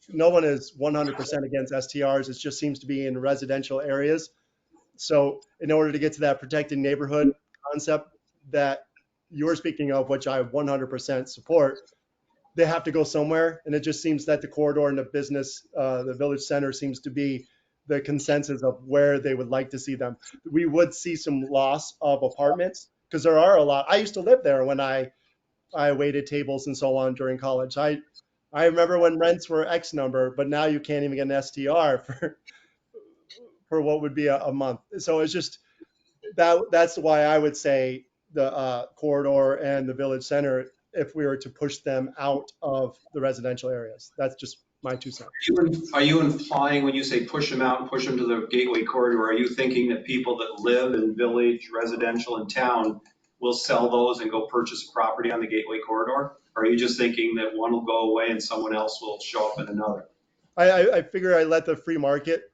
No one is 100% against STRs. It just seems to be in residential areas. So in order to get to that protected neighborhood concept that you're speaking of, which I 100% support, they have to go somewhere. And it just seems that the corridor and the business, the village center seems to be the consensus of where they would like to see them. We would see some loss of apartments because there are a lot. I used to live there when I waited tables and so on during college. I remember when rents were X number, but now you can't even get an STR for what would be a month. So it's just that's why I would say the corridor and the village center, if we were to push them out of the residential areas. That's just my 2 cents. Are you implying when you say push them out and push them to the gateway corridor, are you thinking that people that live in village, residential in town will sell those and go purchase a property on the gateway corridor? Or are you just thinking that one will go away and someone else will show up in another? I figure I let the free market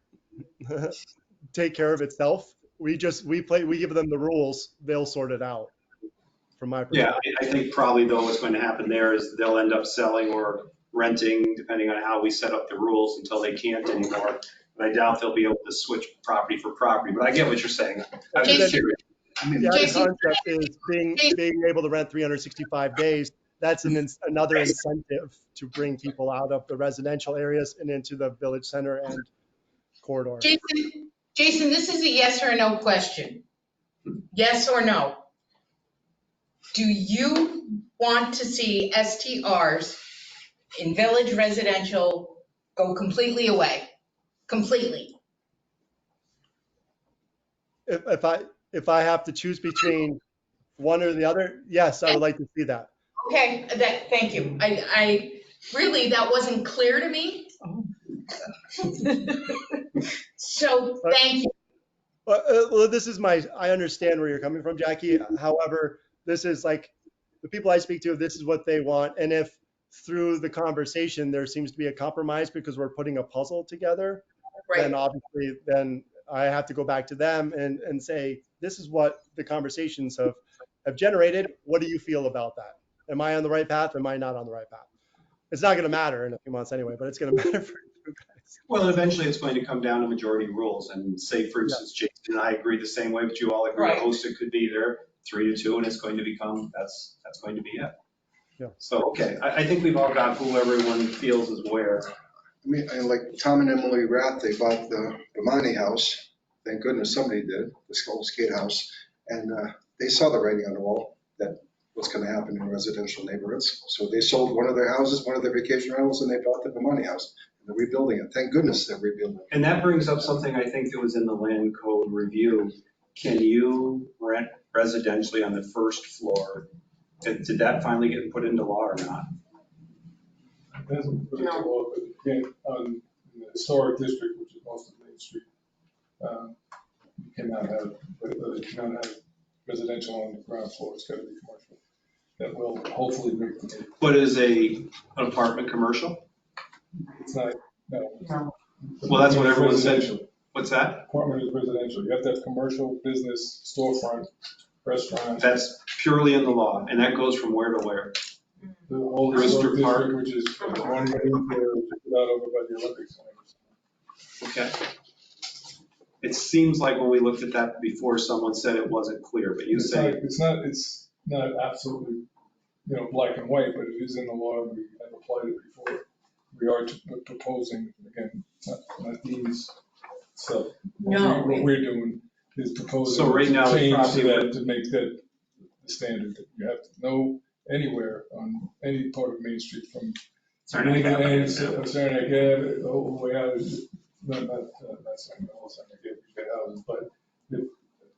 take care of itself. We give them the rules, they'll sort it out. From my perspective. Yeah, I think probably though what's going to happen there is they'll end up selling or renting, depending on how we set up the rules, until they can't anymore. But I doubt they'll be able to switch property for property. But I get what you're saying. I'm just curious. The other concept is being able to rent 365 days. That's another incentive to bring people out of the residential areas and into the village center and corridor. Jason, this is a yes or no question. Yes or no? Do you want to see STRs in village residential go completely away? Completely? If I have to choose between one or the other, yes, I would like to see that. Okay, thank you. I really, that wasn't clear to me. So, thank you. Well, I understand where you're coming from, Jackie. However, this is like the people I speak to, this is what they want. And if through the conversation, there seems to be a compromise because we're putting a puzzle together, then obviously, then I have to go back to them and say, this is what the conversations have generated. What do you feel about that? Am I on the right path? Am I not on the right path? It's not going to matter in a few months anyway, but it's going to matter for you guys. Well, eventually it's going to come down to majority rules and say, for instance, Jason and I agree the same way, but you all agree hosted could be there 3-2 and it's going to become, that's going to be it. Yeah. So, okay, I think we've all got who everyone feels is where. I mean, like Tom and Emily Rath, they bought the Monty house. thank goodness somebody did, this old skate house. And they saw the writing on the wall that what's going to happen in residential neighborhoods. So they sold one of their houses, one of their vacation rentals, and they bought the Money House. And they're rebuilding it. Thank goodness they're rebuilding it. And that brings up something I think that was in the land code review. Can you rent residentially on the first floor? Did that finally get put into law or not? It hasn't put into law, but you can't, in the historic district, which is most of Main Street, you cannot have residential on the ground floor. It's got to be commercial. That will hopefully make the. But is an apartment commercial? It's not, no. No. Well, that's what everyone said. Residential. What's that? Apartment is residential. You have to have commercial, business, storefront, restaurant. That's purely in the law, and that goes from where to where? The whole Brewster historic Park. district, which is one out over by the Olympic Center. Okay. It seems like when we looked at that before, someone said it wasn't clear, but you say, It's not absolutely, black and white, but it is in the law, and we have applied it before. We are proposing, again, not these stuff. No. What we're doing is proposing. So right now, the change property to that, to make that the standard, that you have to know anywhere on any part of Main Street from. Saranac Avenue. Saranac Ave, the whole way out, not Saranac, all Saranac Ave, we get houses, but if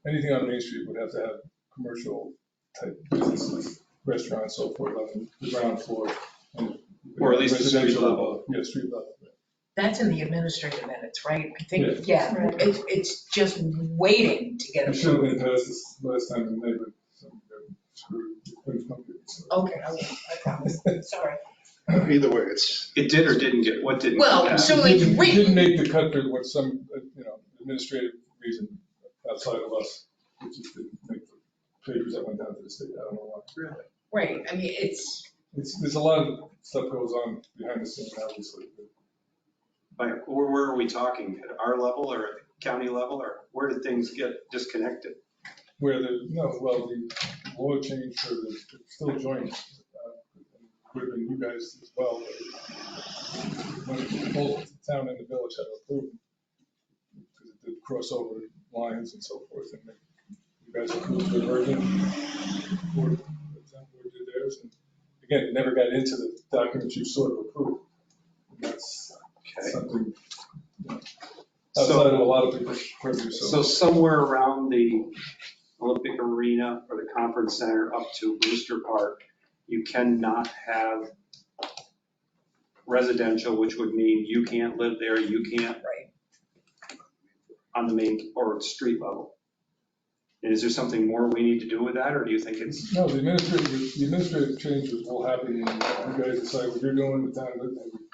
anything on Main Street would have to have commercial type businesses, restaurants, so forth on the ground floor. And or at least the street residential level. Yeah, street level. That's in the administrative minutes, right? I think, Yeah. yeah, it's just waiting to get It should have approved. been passed this last time, and they were, some screwed, couldn't come to it, so. Okay, I promise, sorry. Either way, it's, It did or didn't get, what didn't? Well, get? so It it's didn't- it written. didn't make the cut for what some, administrative reason outside of us, which just didn't make the papers that went down to the state, I don't know why. Really? Right, I mean, There's a lot of stuff goes on behind the scenes, obviously. Like, where are we talking? At our level or at the county level, or where did things get disconnected? Where the law changed for the, it's still joint, would have been you guys as well. When both the town and the village have approved, because it did cross over lines and so forth, and you guys approved the version. Board did theirs, and again, it never got into the documents you sort of approved. And that's something outside of a lot of people's purview. So somewhere around the Olympic Arena or the conference center up to Brewster Park, you cannot have residential, which would mean you can't live there, you can't. Right. On the main or street level. And is there something more we need to do with that, or do you think it's? No, the administrative changes will happen when you guys decide what you're doing, the town.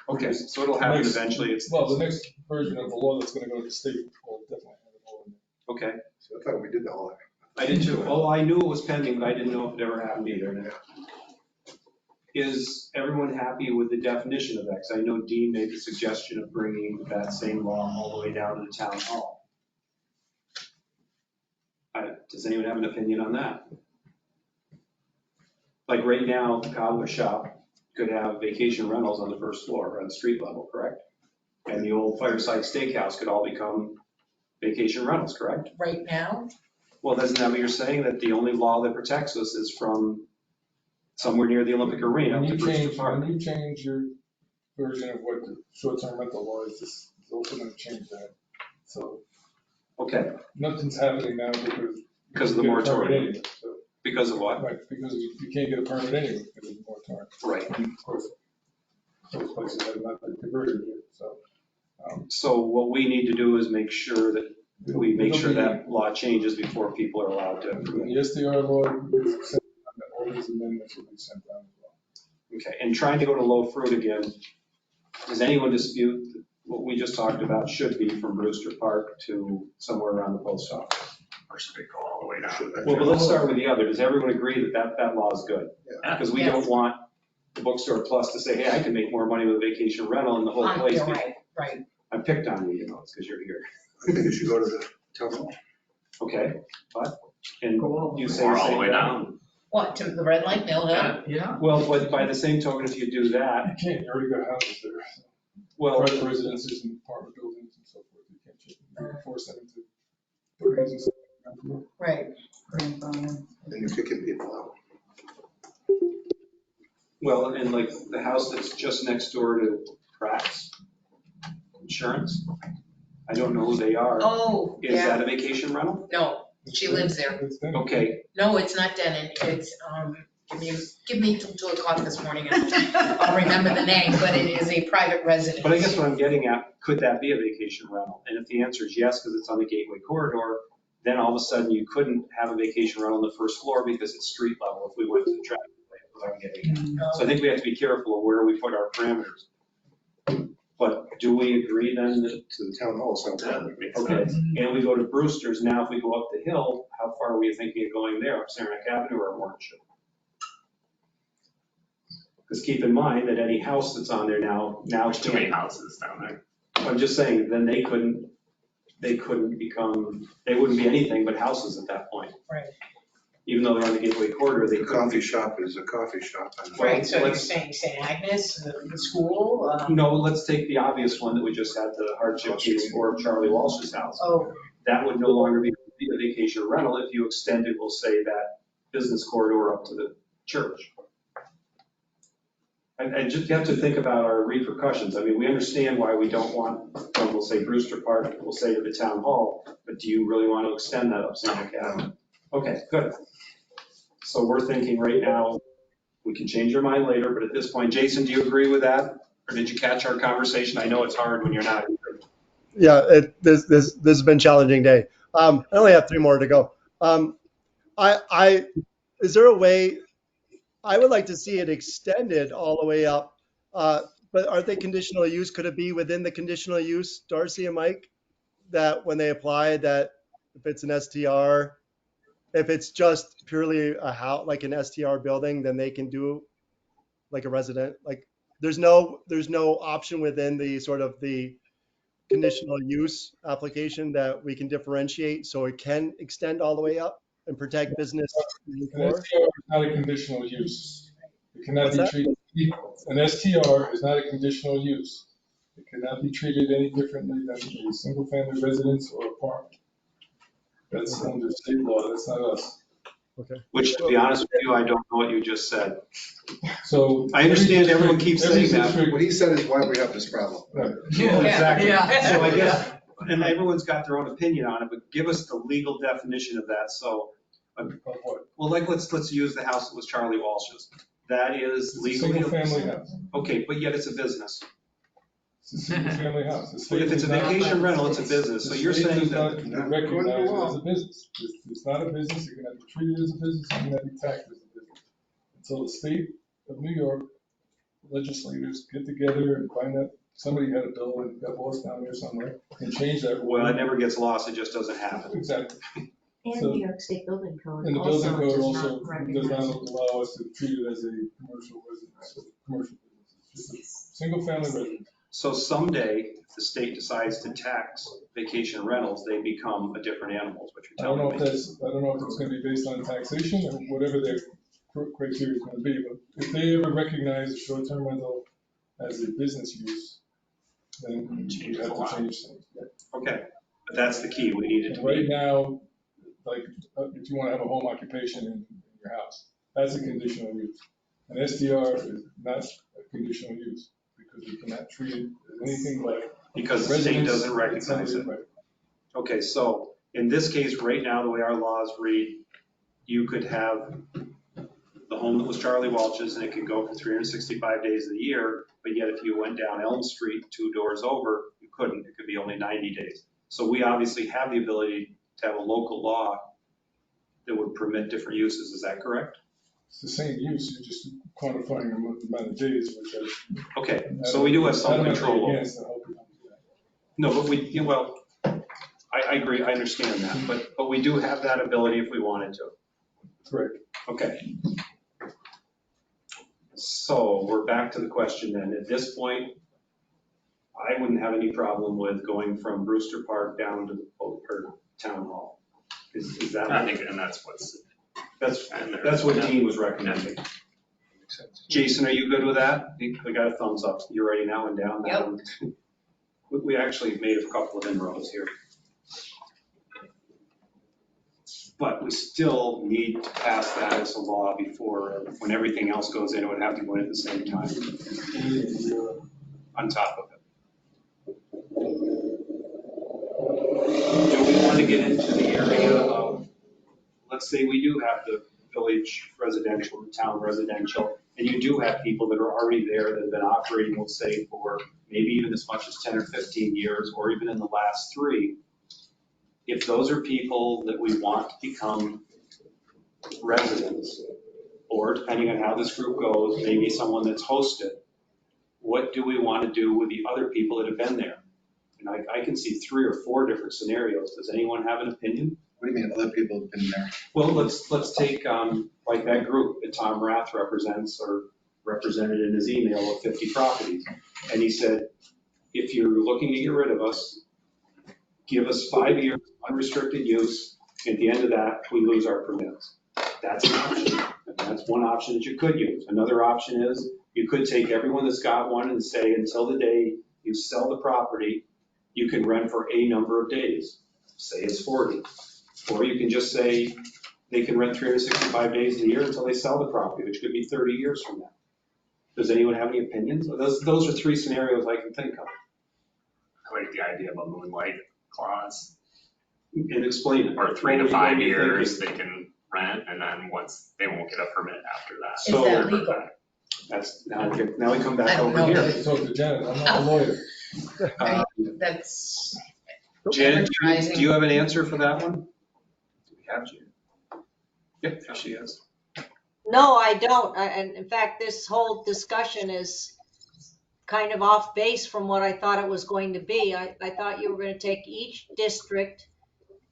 Okay, so it'll happen eventually. It's, Well, the next version of the law that's gonna go to the state will definitely have it all in there. okay, so I thought we did all that. I did too. Oh, I knew it was pending, but I didn't know if it ever happened either. Is everyone happy with the definition of that? Because I know Dean made the suggestion of bringing that same law all the way down to the town hall. Does anyone have an opinion on that? Like right now, the cobbler shop could have vacation rentals on the first floor or on the street level, correct? And the old Fireside Steakhouse could all become vacation rentals, correct? right now, Well, isn't that what you're saying, that the only law that protects us is from somewhere near the Olympic Arena When to you Brewster change, Park? when you change your version of what the short-term rental law is, it's also gonna change that. So Okay, nothing's happening now because. Because of the you get a permit moratorium. anyway, so. because of what? Right, because you can't get a permit anyway because of the moratorium. Right. And of course, those places have not been converted yet, so. So what we need to do is make sure that we make sure it'll be- that law changes before people are allowed to. The STR law is sent down, all these amendments will be sent down as well. Okay, and trying to go to low fruit again, does anyone dispute that what we just talked about should be from Brewster Park to somewhere around the post office? Or should it go all the way down? Well, but let's start with the other. Does everyone agree that law is good? Because we don't want the Bookstore Plus to say, hey, I can make more money with a vacation rental and the whole place. you're right. I picked on you, it's because you're here. I think you should go to the town hall. Okay, but, and you say. Or all the way down. What, to the red light mill hill? Yeah. Well, but by the same token, if you do that, You can't, you already got houses there. well, Private residences and apartment buildings and so forth, you can't force them to employees and Right. And you're kicking people out. Well, and like the house that's just next door to Pratt's Insurance, I don't know who they are. Oh, Is that a vacation rental? No, she lives there. Okay, No, it's not Denon. It's, give me till 2 o'clock this morning and I'll remember the name, but it is a private residence. but I guess what I'm getting at, could that be a vacation rental? And if the answer is yes, because it's on the Gateway Corridor, then all of a sudden you couldn't have a vacation rental on the first floor because it's street level if we went to the traffic light, is what I'm getting at. So I think we have to be careful of where we put our parameters. But do we agree then that To the town hall, so. okay, and we go to Brewster's, now if we go up the hill, how far are we thinking of going there, up Saranac Avenue or Orange? Because keep in mind that any house that's on there now There's too many can't. houses down there. I'm just saying, then they couldn't become, they wouldn't be anything but houses at that point. Right. Even though they're on the Gateway Corridor, they The couldn't. coffee shop is a coffee shop. Right, so you're let's- saying St. Agnes, the school? No, let's take the obvious one that we just had the hardship case for Charlie Walsh's house. Oh, That would no longer be a vacation rental if you extended, we'll say, that business corridor up to the church. I just have to think about our repercussions. I mean, we understand why we don't want, from, we'll say Brewster Park, we'll say to the town hall, but do you really want to extend that up Seneca Avenue? Okay, good. So we're thinking right now, we can change our mind later, but at this point, Jason, do you agree with that? Or did you catch our conversation? I know it's hard when you're not. Yeah, this has been a challenging day. I only have 3 more to go. Is there a way, I would like to see it extended all the way up, but aren't they conditional use? Could it be within the conditional use, Darcy and Mike? That when they apply, that if it's an STR, if it's just purely a house, like an STR building, then they can do like a resident, like there's no option within the sort of the conditional use application that we can differentiate so it can extend all the way up and protect business. An STR is not a conditional use. It cannot What's be that? treated, an STR is not a conditional use. It cannot be treated any differently than a single-family residence or apartment. That's under state law, that's not us. Okay. Which, to be honest with you, I don't know what you just said. So. I understand everyone keeps saying that. What he said is why we have this problem. Right. Yeah, exactly. Yeah. So I guess, and everyone's got their own opinion on it, but give us the legal definition of that. So, Of what? well, like, let's use the house that was Charlie Walsh's. That is It's a legally. single-family house. Okay, but yet it's a business. It's a single-family house. The state If it's a does not- vacation rental, it's a business. So you're The state saying does that, not recognize it as a business. It's not a business, it cannot be treated as a business, it cannot be taxed as a business. Until the state of New York legislators get together and find out, somebody had a bill and got lost down there somewhere, and change that. well, it never gets lost, it just doesn't happen. Exactly. And So- New York State Building Code And the building also code does also not does recognize not it. allow us to treat it as a commercial residence, commercial business. It's just a single-family residence. So someday, if the state decides to tax vacation rentals, they become a different animal, is what I you're don't know telling if me. I don't know if it's gonna be based on taxation or whatever their criteria is gonna be, but if they ever recognize a short-term rental as a business use, then we have to change things. Okay, but that's the key, we need it And to right be, now, like, if you wanna have a home occupation in your house, that's a conditional use. An STR is not a conditional use, because we cannot treat it as anything but because the state residence. doesn't recognize it. Right. Okay, so in this case, right now, the way our laws read, you could have the home that was Charlie Walsh's and it could go for 365 days of the year, but yet if you went down Elm Street 2 doors over, you couldn't, it could be only 90 days. So we obviously have the ability to have a local law that would permit different uses, is that correct? It's the same use, you're just quantifying the amount of days, which I. Okay, so we do have some control over it. Yes, I hope we don't do that. No, but we, yeah, well, I agree, I understand that, but we do have that ability if we wanted to. Correct. Okay. So we're back to the question then. At this point, I wouldn't have any problem with going from Brewster Park down to the or Town Hall. Is that? I think, and that's what's. That's what Dean was recommending. Jason, are you good with that? We got a thumbs up. You're writing that one down? Yep. We actually made a couple of inroads here. But we still need to pass that as a law before, when everything else goes in, it would have to go in at the same time on top of it. Do we want to get into the area of, let's say we do have the village residential, the town residential, and you do have people that are already there that have been operating, we'll say, for maybe even as much as 10 or 15 years, or even in the last 3. If those are people that we want to become residents, or depending on how this group goes, maybe someone that's hosted, what do we want to do with the other people that have been there? And I can see 3 or 4 different scenarios. Does anyone have an opinion? What do you mean other people have been there? Well, let's take like that group that Tom Rath represents, or represented in his email, of 50 properties. And he said, if you're looking to get rid of us, give us 5 years unrestricted use. At the end of that, we lose our permits. That's an option. That's one option that you could use. Another option is you could take everyone that's got one and say, until the day you sell the property, you can rent for a number of days. Say it's 40. Or you can just say they can rent 365 days a year until they sell the property, which could be 30 years from now. Does anyone have any opinions? Those are 3 scenarios I can think of. I like the idea of a moonlight clause. And explain it. Or 3 to 5 years they can rent, and then once, they won't get a permit after that. Is that legal? That's, now we come I back don't over know. here. Talk to Janet, I'm not a lawyer. That's. Janet, do you have an answer for that one? Do we have Janet? Yep, there she is. No, I don't. And in fact, this whole discussion is kind of off base from what I thought it was going to be. I thought you were going to take each district,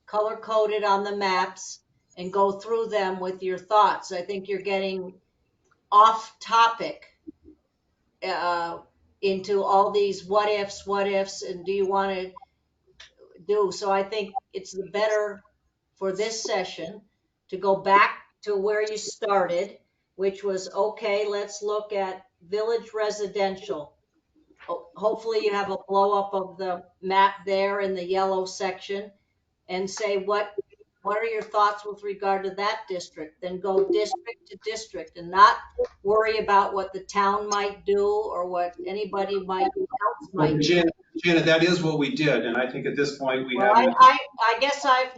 color coded on the maps, and go through them with your thoughts. I think you're getting off topic into all these what ifs, and do you want to do? So I think it's better for this session to go back to where you started, which was, okay, let's look at village residential. Hopefully you have a blow up of the map there in the yellow section, and say what are your thoughts with regard to that district? Then go district to district and not worry about what the town might do or what anybody else might do. Janet, that is what we did, and I think at this point we Well, have. I guess I've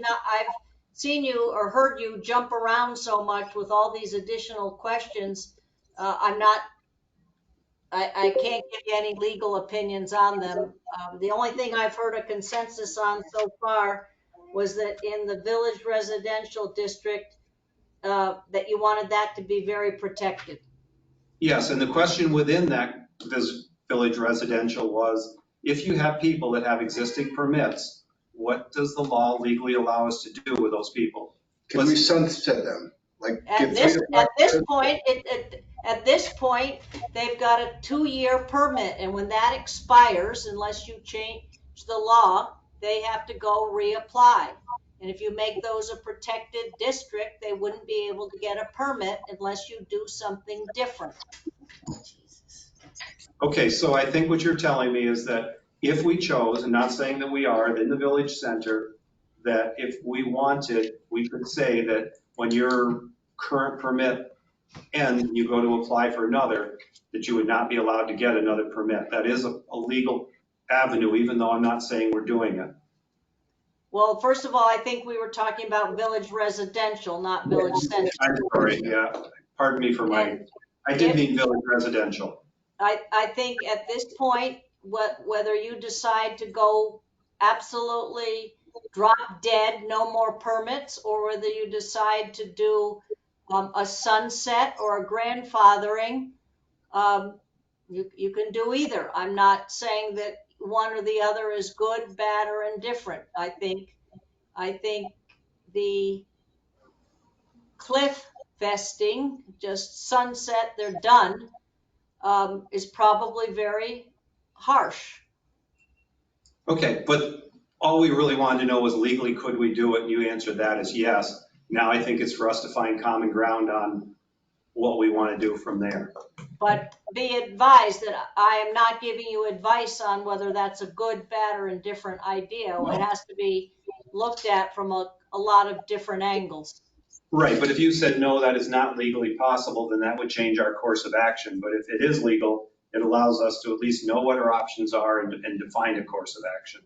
seen you or heard you jump around so much with all these additional questions. I can't give you any legal opinions on them. The only thing I've heard a consensus on so far was that in the village residential district, that you wanted that to be very protected. Yes, and the question within this village residential was, if you have people that have existing permits, what does the law legally allow us to do with those people? Can we sunset them? Like At give 3 to 5 this at this point, they've got a 2-year permit, and when that expires, unless you change the law, they have to go reapply. And if you make those a protected district, they wouldn't be able to get a permit unless you do something different. Okay, so I think what you're telling me is that if we chose, and not saying that we are, in the village center, that if we wanted, we could say that when your current permit ends, you go to apply for another, that you would not be allowed to get another permit. That is a legal avenue, even though I'm not saying we're doing it. Well, first of all, I think we were talking about village residential, not village center. I'm sorry, yeah. Pardon me for I did mean village residential. I think at this point, whether you decide to go absolutely drop dead, no more permits, or whether you decide to do a sunset or a grandfathering, you can do either. I'm not saying that one or the other is good, bad, or indifferent. I think the cliff vesting, just sunset, they're done, is probably very harsh. Okay, but all we really wanted to know was legally, could we do it? And you answered that as yes. Now I think it's for us to find common ground on what we want to do from there. But be advised that I am not giving you advice on whether that's a good, bad, or indifferent idea. It has to be looked at from a a lot of different angles. Right, but if you said, no, that is not legally possible, then that would change our course of action. But if it is legal, it allows us to at least know what our options are and define a course of action.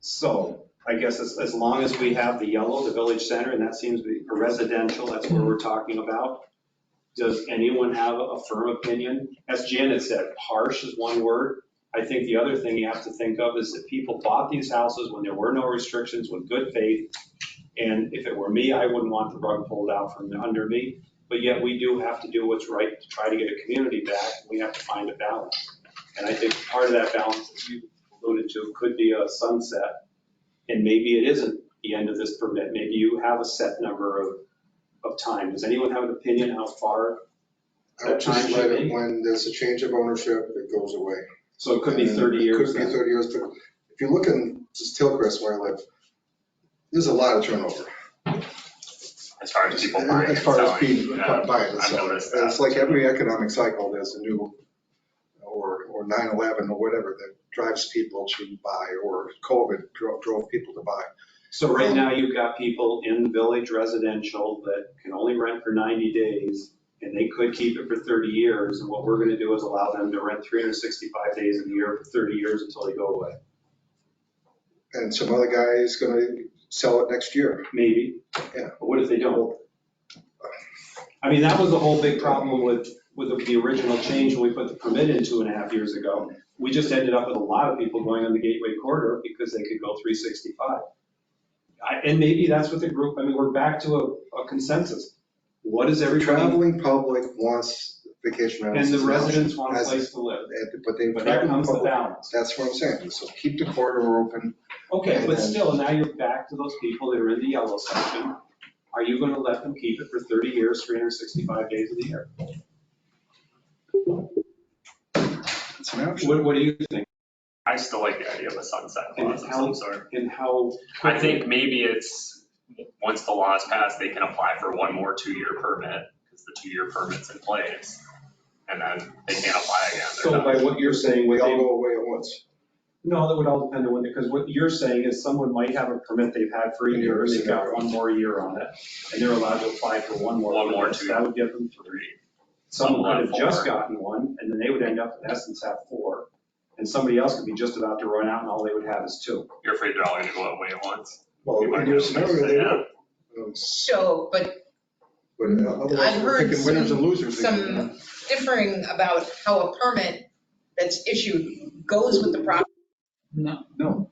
So I guess as long as we have the yellow, the village center, and that seems to be for residential, that's what we're talking about. Does anyone have a firm opinion? As Janet said, harsh is one word. I think the other thing you have to think of is that people bought these houses when there were no restrictions with good faith. And if it were me, I wouldn't want the rug pulled out from under me. But yet we do have to do what's right to try to get a community back. We have to find a balance. And I think part of that balance that you alluded to could be a sunset. And maybe it isn't the end of this permit. Maybe you have a set number of time. Does anyone have an opinion how far I would that time just should let it, be? when there's a change of ownership, it goes away. So it could be 30 years. It could be then. 30 years, but if you look in just Hillcrest where I live, there's a lot of turnover. As far as people buying and As far as selling, people yeah, buying and I've selling. noticed that. It's like every economic cycle, there's a new, or 9/11 or whatever that drives people to buy, or COVID drove people to buy. So right now you've got people in the village residential that can only rent for 90 days and they could keep it for 30 years. And what we're going to do is allow them to rent 365 days a year for 30 years until they go away. And some other guy is gonna sell it next year. Maybe. Yeah. But what if they don't? I mean, that was the whole big problem with the original change when we put the permit in 2.5 years ago. We just ended up with a lot of people going on the Gateway Corridor because they could go 365. And maybe that's what the group, I mean, we're back to a consensus. What is everybody? Traveling public wants vacation rentals. And the as an residents option, want a as- place to live. But there comes the balance. That's what I'm saying. So keep the corridor open. Okay, but still, now you're back to those people that are in the yellow section. Are you going to let them keep it for 30 years, 365 days of the year? It's an option. What do you think? I still like the idea of a sunset clause of some sort. And how? I think maybe it's, once the law is passed, they can apply for one more 2-year permit, because the 2-year permit's in place, and then they can't apply again. They're So done. by what you're saying, We what all they, go away at once. no, that would all depend on when, because what you're saying is someone might have a permit they've had for a year, they've got one more year on it, and they're allowed to apply for one more. One more permit. 2 That would give them 3. Someone could have just gotten one, and then they would end up in essence have 4. And somebody else could be just about to run out and all they would have is 2. You're afraid they're all gonna go away at once? Well, You might in your have scenario, to they say, would. So, but But otherwise, I've we're heard picking winners and losers. some differing about how a permit that's issued goes with the property. No.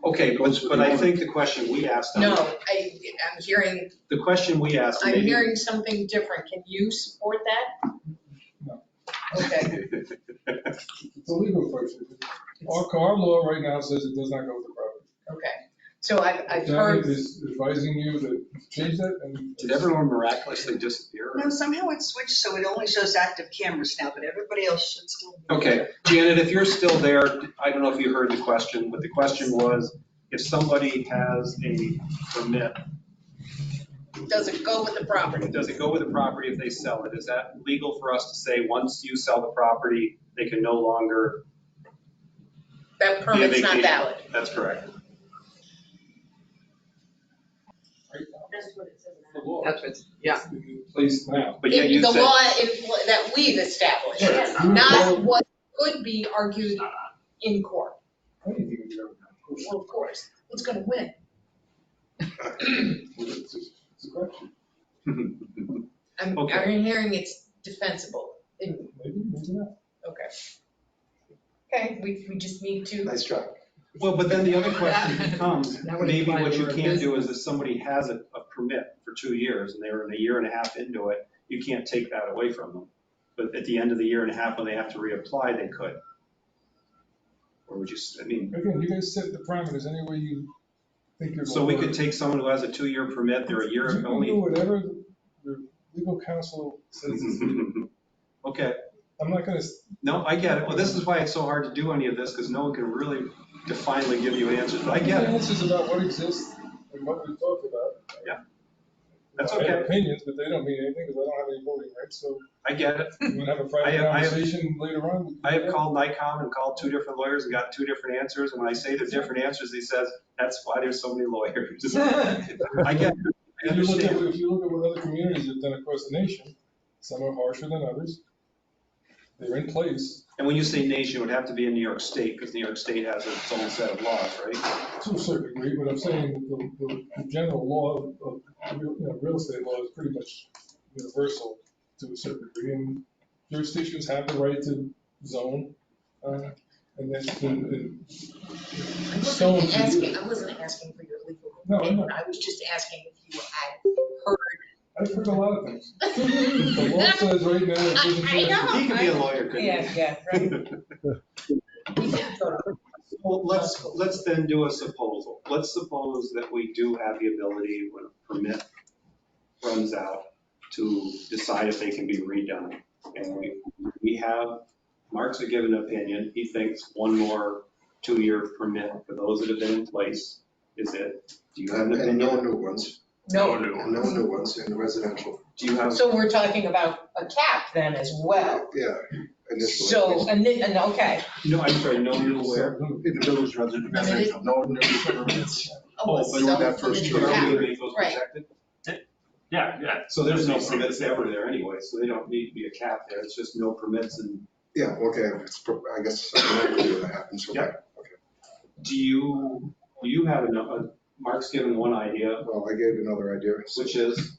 Okay, but I think the question we asked. No, I'm hearing, The question we asked. I'm maybe- hearing something different. Can you support that? No. Okay. It's a legal question. Our law right now says it does not go with the property. Okay. So I've Janet heard, is advising you to change that and. Did everyone miraculously disappear? No, somehow it switched, so it only shows active cameras now, but everybody else should still be. Okay, Janet, if you're still there, I don't know if you heard the question, but the question was, if somebody has a permit, does it go with the property? does it go with the property if they sell it? Is that legal for us to say, once you sell the property, they can no longer? That permit's not vacation? valid. That's correct. That's what it says. The law. That's what's, yeah. In place now. But yet you The said. law that we've established, Yeah. not what could be argued in court. Anything can go. Well, of course, who's gonna win? It's a question. I'm Okay. hearing it's defensible. Maybe, maybe not. Okay. Okay, we just need to, Nice try. Well, but then the other question becomes, That would maybe imply what they you were a can't do is business. if somebody has a permit for 2 years and they were in 1.5 years into it, you can't take that away from them. But at the end of the 1.5 years, when they have to reapply, they could. Or would you, I mean, Again, you guys set the parameters any way you think you're. so we could take someone who has a 2-year permit, they're a year You can do only. whatever the legal counsel says is legal. Okay, I'm not gonna, no, I get it. Well, this is why it's so hard to do any of this, because no one can really definitely give you answers, but I get the it. answers about what exists and what we talked about. That's I have okay. opinions, but they don't mean anything because I don't have any voting rights, so I get it. you want to have a I private have- I have- conversation later on? we can I do have that. called NICOM and called 2 different lawyers and got 2 different answers. And when I say they're different answers, he says, that's why there's so many lawyers. I get it. I If you look at, understand. if you look at what other communities have done across the nation, some are harsher than others. They're in place And when you say nation, it would have to be in New York State, because New York State has its own set of laws, right? to a certain degree, but I'm saying the general law of, real estate law is pretty much universal to a certain degree. And jurisdictions have the right to zone, and that's been stone. I wasn't asking for your legal No, I'm opinion. not. I was just asking if you had heard. I've heard a lot of things. The law says right now, it doesn't I know. say. He could be a lawyer, couldn't he? Yeah, right. Well, let's then do a supposal. Let's suppose that we do have the ability, when a permit runs out, to decide if they can be redone. And we have, Mark's given an opinion, he thinks one more 2-year permit for those that have been in place is it. Do you have an And no opinion? new ones, No, and no new ones in residential. Do you have, so we're talking about a cap then as well. Yeah, initially. So, okay. no, I'm sorry, no new where? In the village residential, no new permits. Oh, but During that first But year. are we gonna make those Right. protected? Yeah. So there's no permits ever there anyway, so they don't need to be a cap there, it's just no permits. And Yeah, okay, I guess that happens, so, Yeah. okay. do you have Mark's given one idea, Well, I gave another idea. which is,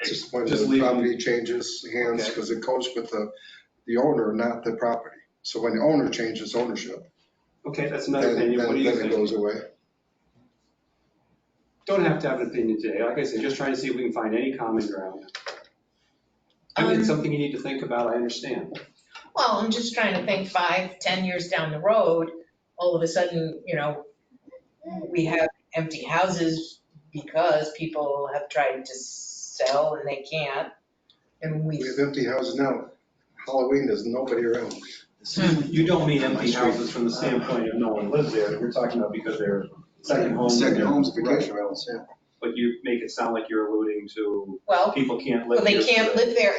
Just when Just the leave them- property changes hands, Okay. because it goes with the owner, not the property. So when the owner changes ownership, okay, that's another then opinion, what do you then it think? goes away. Don't have to have an opinion today, like I said, just trying to see if we can find any common ground. I mean, it's something you need to think about, I understand. Well, I'm just trying to think 5, 10 years down the road, all of a sudden, we have empty houses because people have tried to sell and they can't. And We have empty houses now. Halloween, there's nobody around. You don't mean empty houses from the standpoint of no one lives there, we're talking about because they're second homes. Second homes, vacation rentals, yeah. But you make it sound like you're alluding to well, people can't live they here. can't live there,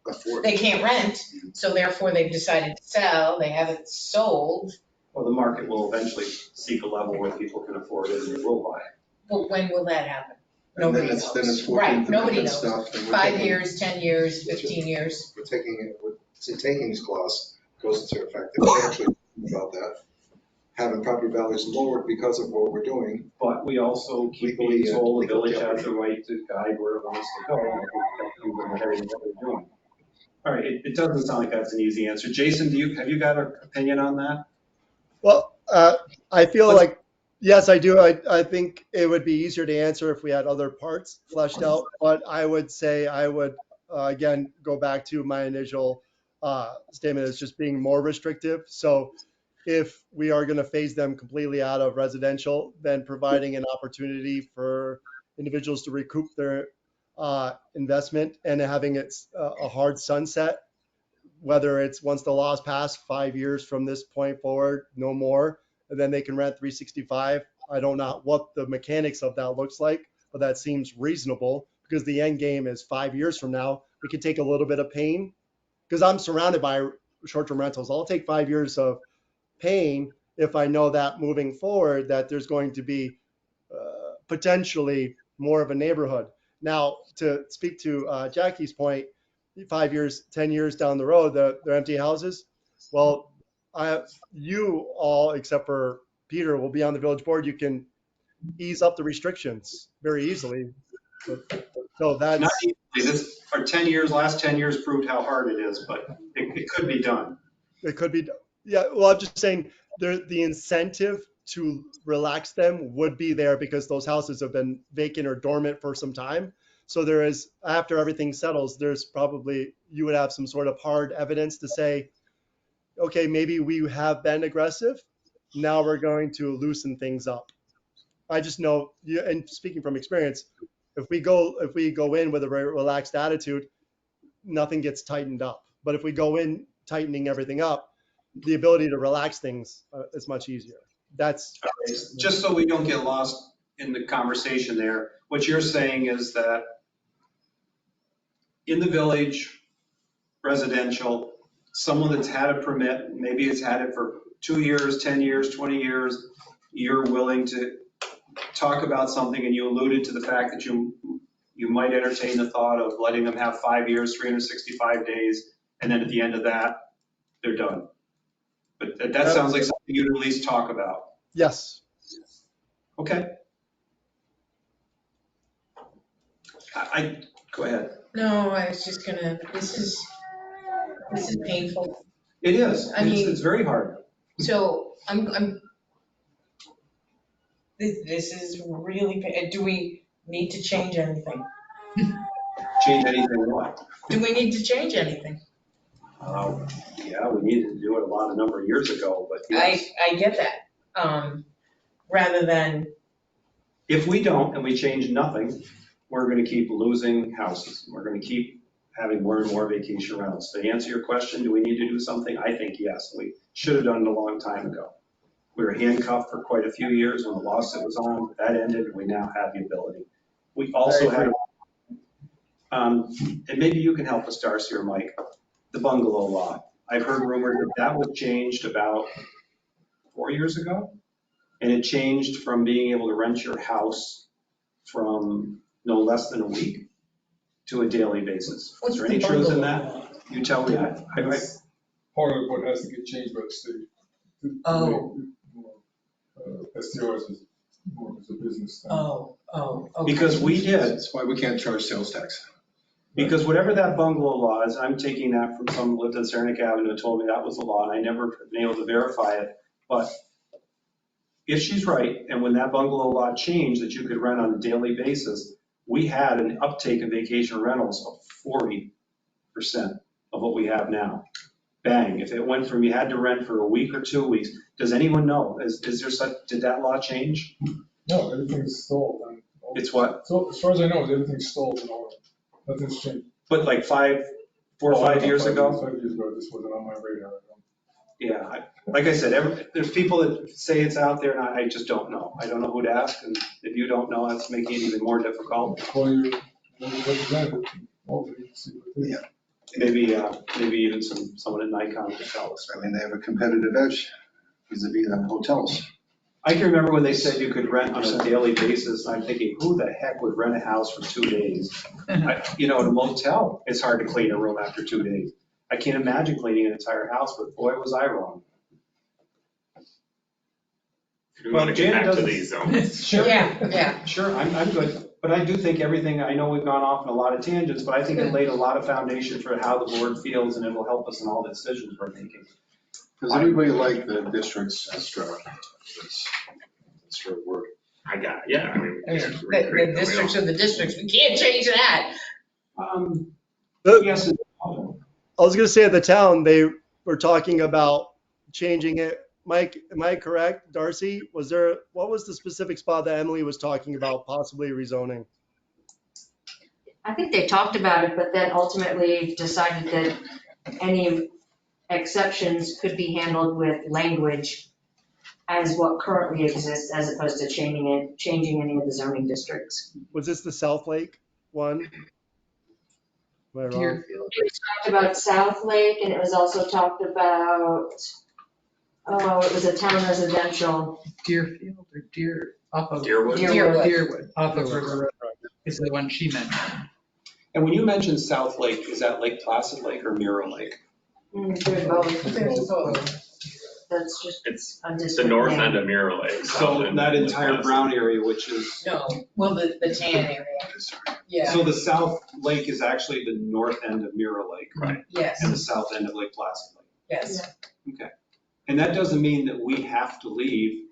Afford. they can't rent, so therefore they've decided to sell, they haven't sold. Well, the market will eventually seek a level where people can afford it and they will buy it. But when will that happen? And then Nobody it's, then it's knows. 14th Right, nobody Amendment knows. stuff. and we're 5 taking- years, 10 years, 15 years. We're taking it, it's a takings clause goes into effect. And we actually think about that. Having property values lowered because of what we're doing. But we also keep being Legally, told the legal village has jeopardy. the right to guide where it wants to go. And I think that's what everything that we're doing. All right, it doesn't sound like that's an easy answer. Jason, have you got an opinion on that? Well, I feel like, yes, I do. I think it would be easier to answer if we had other parts fleshed out, but I would say I would, again, go back to my initial statement as just being more restrictive. So if we are going to phase them completely out of residential, then providing an opportunity for individuals to recoup their investment and having it a hard sunset, whether it's once the law's passed 5 years from this point forward, no more, and then they can rent 365. I don't know what the mechanics of that looks like, but that seems reasonable because the end game is 5 years from now. We could take a little bit of pain because I'm surrounded by short-term rentals. I'll take 5 years of pain if I know that moving forward that there's going to be potentially more of a neighborhood. Now, to speak to Jackie's point, 5 years, 10 years down the road, they're empty houses. Well, you all, except for Peter, will be on the village board. You can ease up the restrictions very easily. So that's Not easily. Our 10 years, last 10 years proved how hard it is, but it could be done. it could be, yeah. Well, I'm just saying the incentive to relax them would be there because those houses have been vacant or dormant for some time. So there is, after everything settles, there's probably, you would have some sort of hard evidence to say, okay, maybe we have been aggressive. Now we're going to loosen things up. I just know, and speaking from experience, if we go in with a very relaxed attitude, nothing gets tightened up. But if we go in tightening everything up, the ability to relax things is much easier. That's Just so we don't get lost in the conversation there, what you're saying is that in the village, residential, someone that's had a permit, maybe has had it for 2 years, 10 years, 20 years, you're willing to talk about something, and you alluded to the fact that you might entertain the thought of letting them have 5 years, 365 days, and then at the end of that, they're done. But that sounds like something you'd at least talk about. Yes. Okay. Go ahead. No, I was just gonna, this is painful. It is. I mean- It's very hard. So this is really, do we need to change anything? Change anything what? Do we need to change anything? Yeah, we needed to do it a number of years ago, but yes. I get that. Rather than, If we don't and we change nothing, we're gonna keep losing houses. We're gonna keep having more and more vacation rentals. To answer your question, do we need to do something? I think yes. We should have done it a long time ago. We were handcuffed for quite a few years when the lawsuit was on, but that ended, and we now have the ability. We also had, and maybe you can help us, Darcy or Mike, the bungalow law. I've heard rumors that was changed about 4 years ago. And it changed from being able to rent your house from no less than a week to a daily basis. What's Is there the any truth in bungalow that? You tell me. That's part of what has to get changed by the state. Oh. STRs is more as a business thing. okay. Because we did, That's why we can't charge sales tax. because whatever that bungalow law is, I'm taking that from someone who lived on Saranac Avenue and told me that was the law, and I never been able to verify it. But if she's right, and when that bungalow law changed that you could rent on a daily basis, we had an uptake in vacation rentals of 40% of what we have now. Bang, if it went from you had to rent for a week or 2 weeks, does anyone know? Is there such, did that law change? No, everything's stalled. It's what? So as far as I know, everything's stalled and all that. Nothing's changed. But like 4 or 5 years ago? 5 years ago, this wasn't on my radar. Yeah, like I said, there's people that say it's out there, and I just don't know. I don't know who to ask, and if you don't know, that's making it even more difficult. Call your representative. Hopefully, see what they- Yeah. Maybe even someone at Nikon could tell us. I mean, they have a competitive edge vis-a-vis the hotels. I can remember when they said you could rent on a daily basis, and I'm thinking, who the heck would rent a house for 2 days? In a motel, it's hard to clean a room after 2 days. I can't imagine cleaning an entire house, but boy, was I wrong. We want to get back to these zones. Sure. Yeah. Sure, I'm good. But I do think everything, I know we've gone off on a lot of tangents, but I think it laid a lot of foundation for how the board feels, and it will help us in all the decisions we're making. Does everybody like the district's STR? That's your word. I got it, yeah. I mean, we can't The recreate districts wheel. are the districts, we can't change that. Yes, I was gonna say at the town, they were talking about changing it. Mike, am I correct? Darcy, what was the specific spot that Emily was talking about possibly rezoning? I think they talked about it, but then ultimately decided that any exceptions could be handled with language as what currently exists, as opposed to changing any of the zoning districts. Was this the South Lake one? Am I wrong? It was talked about South Lake, and it was also talked about, it was a town residential. Deerfield or off of Deerwood? Deerwood, off of River Road is the one she mentioned. and when you mention South Lake, is that Lake Placid Lake or Mirror Lake? They're both. That's just It's a the district north name. end of Mirror Lake. south So end that of entire Lake brown area, which is, No, well, the tan area, yeah, so the South Lake is actually the north end of Mirror Lake, right? yes, And the south end of Lake Placid Lake. yes. Okay. And that doesn't mean that we have to leave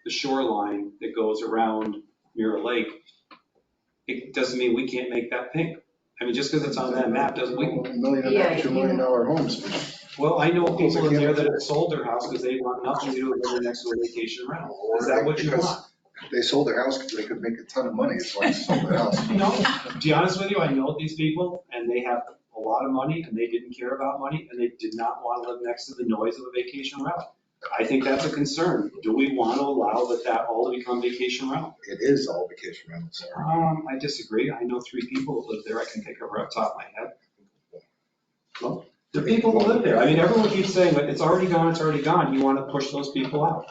the shoreline that goes around Mirror Lake. It doesn't mean we can't make that pink. I mean, just because it's on that map doesn't mean, $1 million, Yeah, $2 million homes. well, I know people in there that have sold their house because they want nothing to do with living next to a vacation rental. Is that what you want? They sold their house because they could make a ton of money, is why they sold their house. No, to be honest with you, I know these people and they have a lot of money and they didn't care about money and they did not want to live next to the noise of a vacation rental. I think that's a concern. Do we want to allow that all to become vacation rental? It is all vacation rentals. I disagree. I know 3 people that live there. I can think of right off the top of my head. Well, the people who live there. I mean, everyone keeps saying, but it's already gone, it's already gone. You want to push those people out?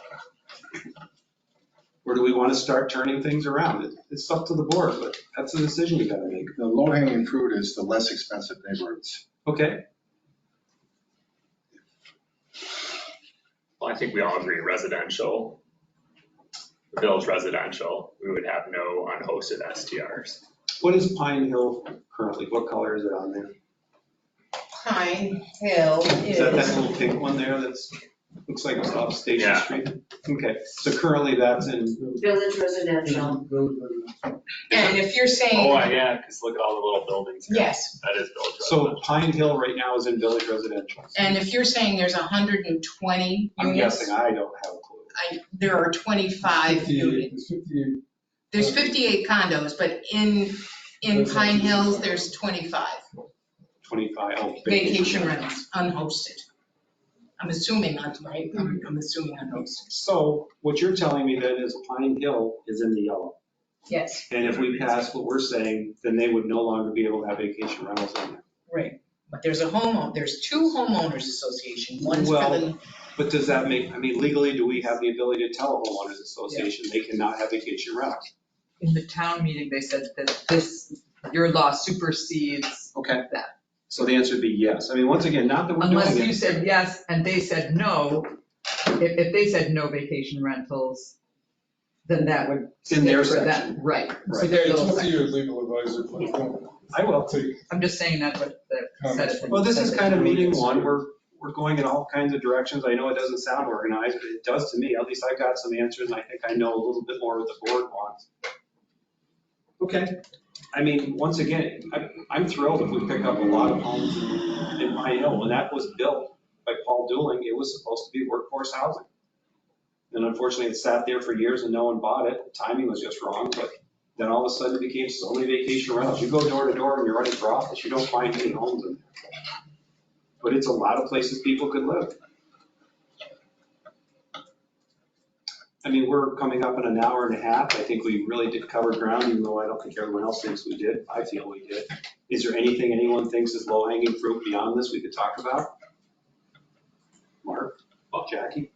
Or do we want to start turning things around? It's up to the board, but that's a decision you got to make. The low hanging fruit is the less expensive neighborhoods. Okay. Well, I think we all agree residential, the village residential, we would have no unhosted STRs. What is Pine Hill currently? What color is it on there? Pine Hill Is that is, little pink one there that's, looks like it's off Station Yeah. Street? Okay, so currently that's in, Village residential. and if you're Oh, saying, yeah, because look at all the little buildings. here. yes, That is village so residential. Pine Hill right now is in Village Residential. and if you're saying there's 120 I'm units, guessing, I don't have a clue. there are 25 units. There's 58. There's 58 condos, but in Pine Hills, there's 25 25, oh. vacation rentals, unhosted. I'm assuming, right? I'm assuming unhosted. So what you're telling me then is Pine Hill is in the yellow. Yes, And if we pass what we're saying, then they would no longer be able to have vacation rentals in there. right. But there's there's 2 homeowners association, one's for Well, the, but does that make, I mean, legally, do we have the ability to tell a homeowners association they cannot have vacation rentals? In the town meeting, they said that your law supersedes Okay, that. so the answer would be yes. I mean, once again, not that we're doing it. Unless you said yes and they said no, if they said no vacation rentals, then that would. In their stick for that. section. Right, so Right. their It's little up to section. your legal advisor, please don't I will. take. I'm just saying that's what the said. Well, this is kind of meeting one. We're going in all kinds of directions. I know it doesn't sound organized, but it does to me. At least I got some answers and I think I know a little bit more what the board wants. Okay. I mean, once again, I'm thrilled if we pick up a lot of homes in Pine Hill. When that was built by Paul Dooling, it was supposed to be workforce housing. And unfortunately, it sat there for years and no one bought it. The timing was just wrong, but then all of a sudden it became so many vacation rentals. You go door to door and you're running for office, you don't find any homes in there. But it's a lot of places people could live. I mean, we're coming up in an hour and a half. I think we really did cover ground, even though I don't think everyone else thinks we did. I feel we did. Is there anything anyone thinks is low-hanging fruit beyond this we could talk about? Mark? Jackie?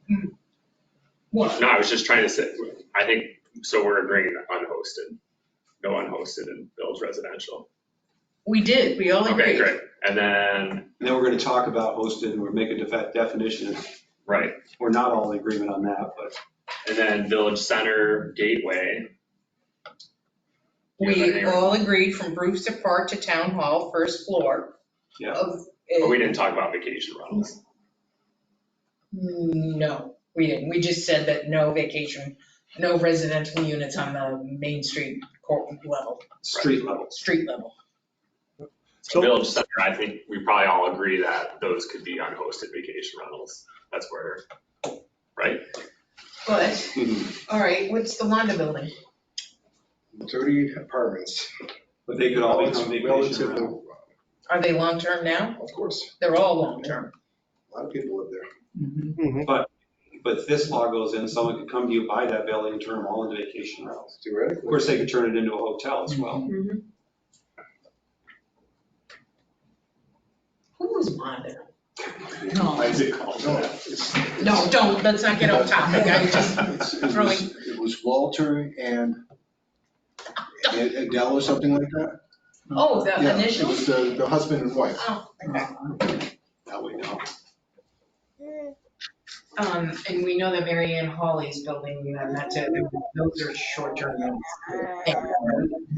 what? No, I was just trying to say, I think, so we're agreeing that unhosted, no unhosted in village residential. We did, we all Okay, agreed. great. And then, And then we're going to talk about hosted and we're making a definition. right, We're not all in agreement on that, but and then village center gateway. We all agreed from Brewster Park to Town Hall, first floor. Yeah. Of But we didn't talk about vacation rentals. No, we didn't. We just said that no residential units on the Main Street court level, street level. street level. So village center, I think we probably all agree that those could be unhosted vacation rentals. That's where, right? But, all right, what's the Wanda building? 30 apartments. But they could all become vacation Relatively, rental. Are they long-term now? of course, They're all long-term. a lot of people live there. But if this law goes in, someone could come to you, buy that building and turn them all into vacation rentals. Of Theoretically. course, they could turn it into a hotel as well. Who was Wanda? I did call No, that. No, don't, let's not get off topic. I just throwing, It was Walter and Adele or something like that. oh, the Yeah, it initials? was the husband and wife. Oh, okay. Now we know. And we know that Mary Ann Hawley's building, you know, that's it, those are short-term units.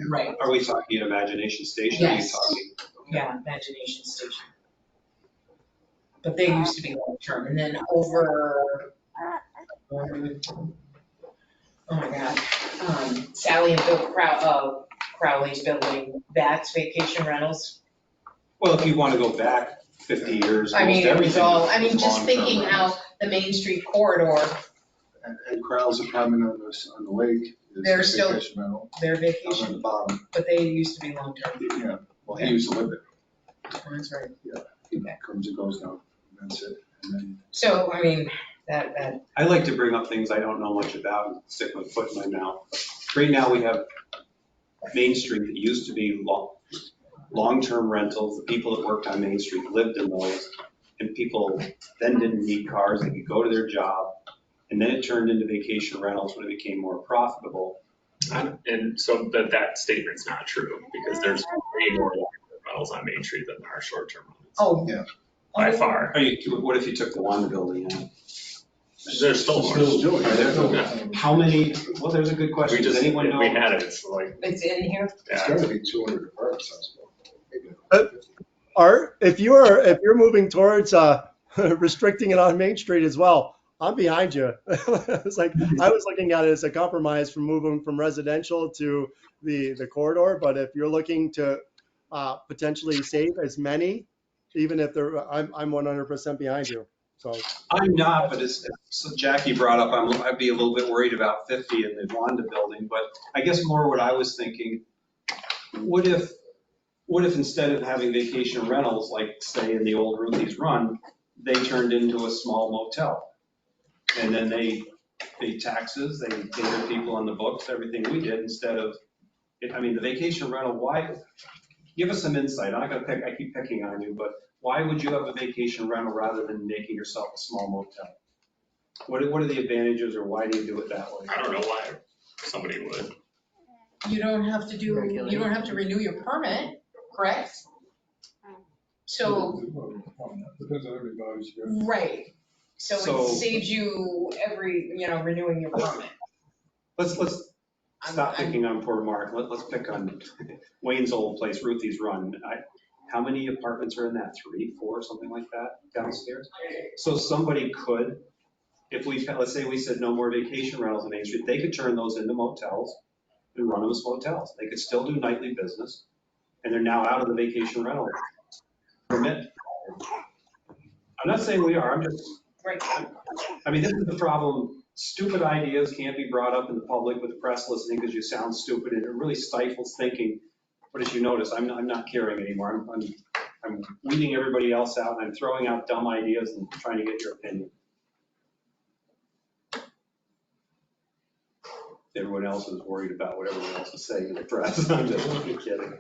Right, Are we talking Imagination Station? Or are you Yes. talking? yeah, Imagination Station. But they used to be long-term, and then over, oh my God, Sally and Bill Crowley's building, that's vacation rentals. Well, if you want to go back 50 years, I mean, most it was everything all, I mean, was just long-term thinking rentals. how the Main Street corridor, And Crowell's apartment on the lake They're is a still- vacation rental. their Down at vacation, the bottom. but they used to be long-term. Yeah, well, he used to live there. That's right. He comes and goes now. That's it. And then So, I mean, that, I like to bring up things I don't know much about and stick my foot in my mouth. Right now, we have Main Street that used to be long-term rentals. The people that worked on Main Street lived in those, and people then didn't need cars. They could go to their job. And then it turned into vacation rentals when it became more profitable. And so that statement's not true, because there's way more long-term rentals on Main Street than there are short-term rentals. oh. Yeah. By far. What if you took the Wanda building out? There's still more. How many, well, there's a good question. We Does just, anyone know? we had it, it's like, It's in here? It's yeah. gotta be 200 apartments, maybe. Art, if you're moving towards restricting it on Main Street as well, I'm behind you. It's like, I was looking at it as a compromise from moving from residential to the corridor, but if you're looking to potentially save as many, even if they're, I'm 100% behind you. So I'm not, but so Jackie brought up, I'd be a little bit worried about 50 in the Wanda building, but I guess more what I was thinking, what if instead of having vacation rentals, like say in the old Ruthie's Run, they turned into a small motel? And then they pay taxes, they pay their people on the books, everything we did, instead of, I mean, the vacation rental, why? Give us some insight. I'm not gonna pick, I keep picking on you, but why would you have a vacation rental rather than making yourself a small motel? What are the advantages, or why do you do it that way? I don't know why somebody would. You don't have to renew your permit, correct? So, Depends on everybody's. right, so So- it saves you renewing your permit. Let's stop picking on poor Mark. Let's pick on Wayne's old place, Ruthie's Run. How many apartments are in that? 3, 4, something like that downstairs? So somebody could, if let's say we said no more vacation rentals on Main Street, they could turn those into motels and run them as motels. They could still do nightly business, and they're now out of the vacation rental permit. I'm not saying we are, I'm just, Right. I mean, this is the problem. Stupid ideas can't be brought up in the public with the press listening because you sound stupid, and it really stifles thinking. But as you notice, I'm not caring anymore. I'm weeding everybody else out, and I'm throwing out dumb ideas and trying to get your opinion. Everyone else is worried about what everyone else is saying in the press. I'm just kidding.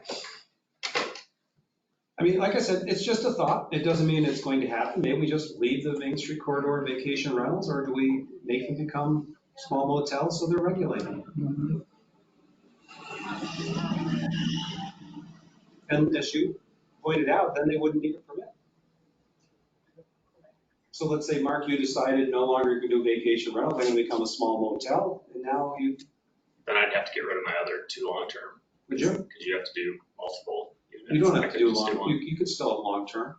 I mean, like I said, it's just a thought. It doesn't mean it's going to happen. Maybe we just leave the Main Street corridor and vacation rentals, or do we make them become small motels so they're regulated? And as you pointed out, then they wouldn't need a permit. So let's say, Mark, you decided no longer you can do vacation rental, they're going to become a small motel, and now you. Then I'd have to get rid of my other 2 long-term. Would you? Because you have to do multiple units. You don't I have to could do just long, one. you could still have long-term.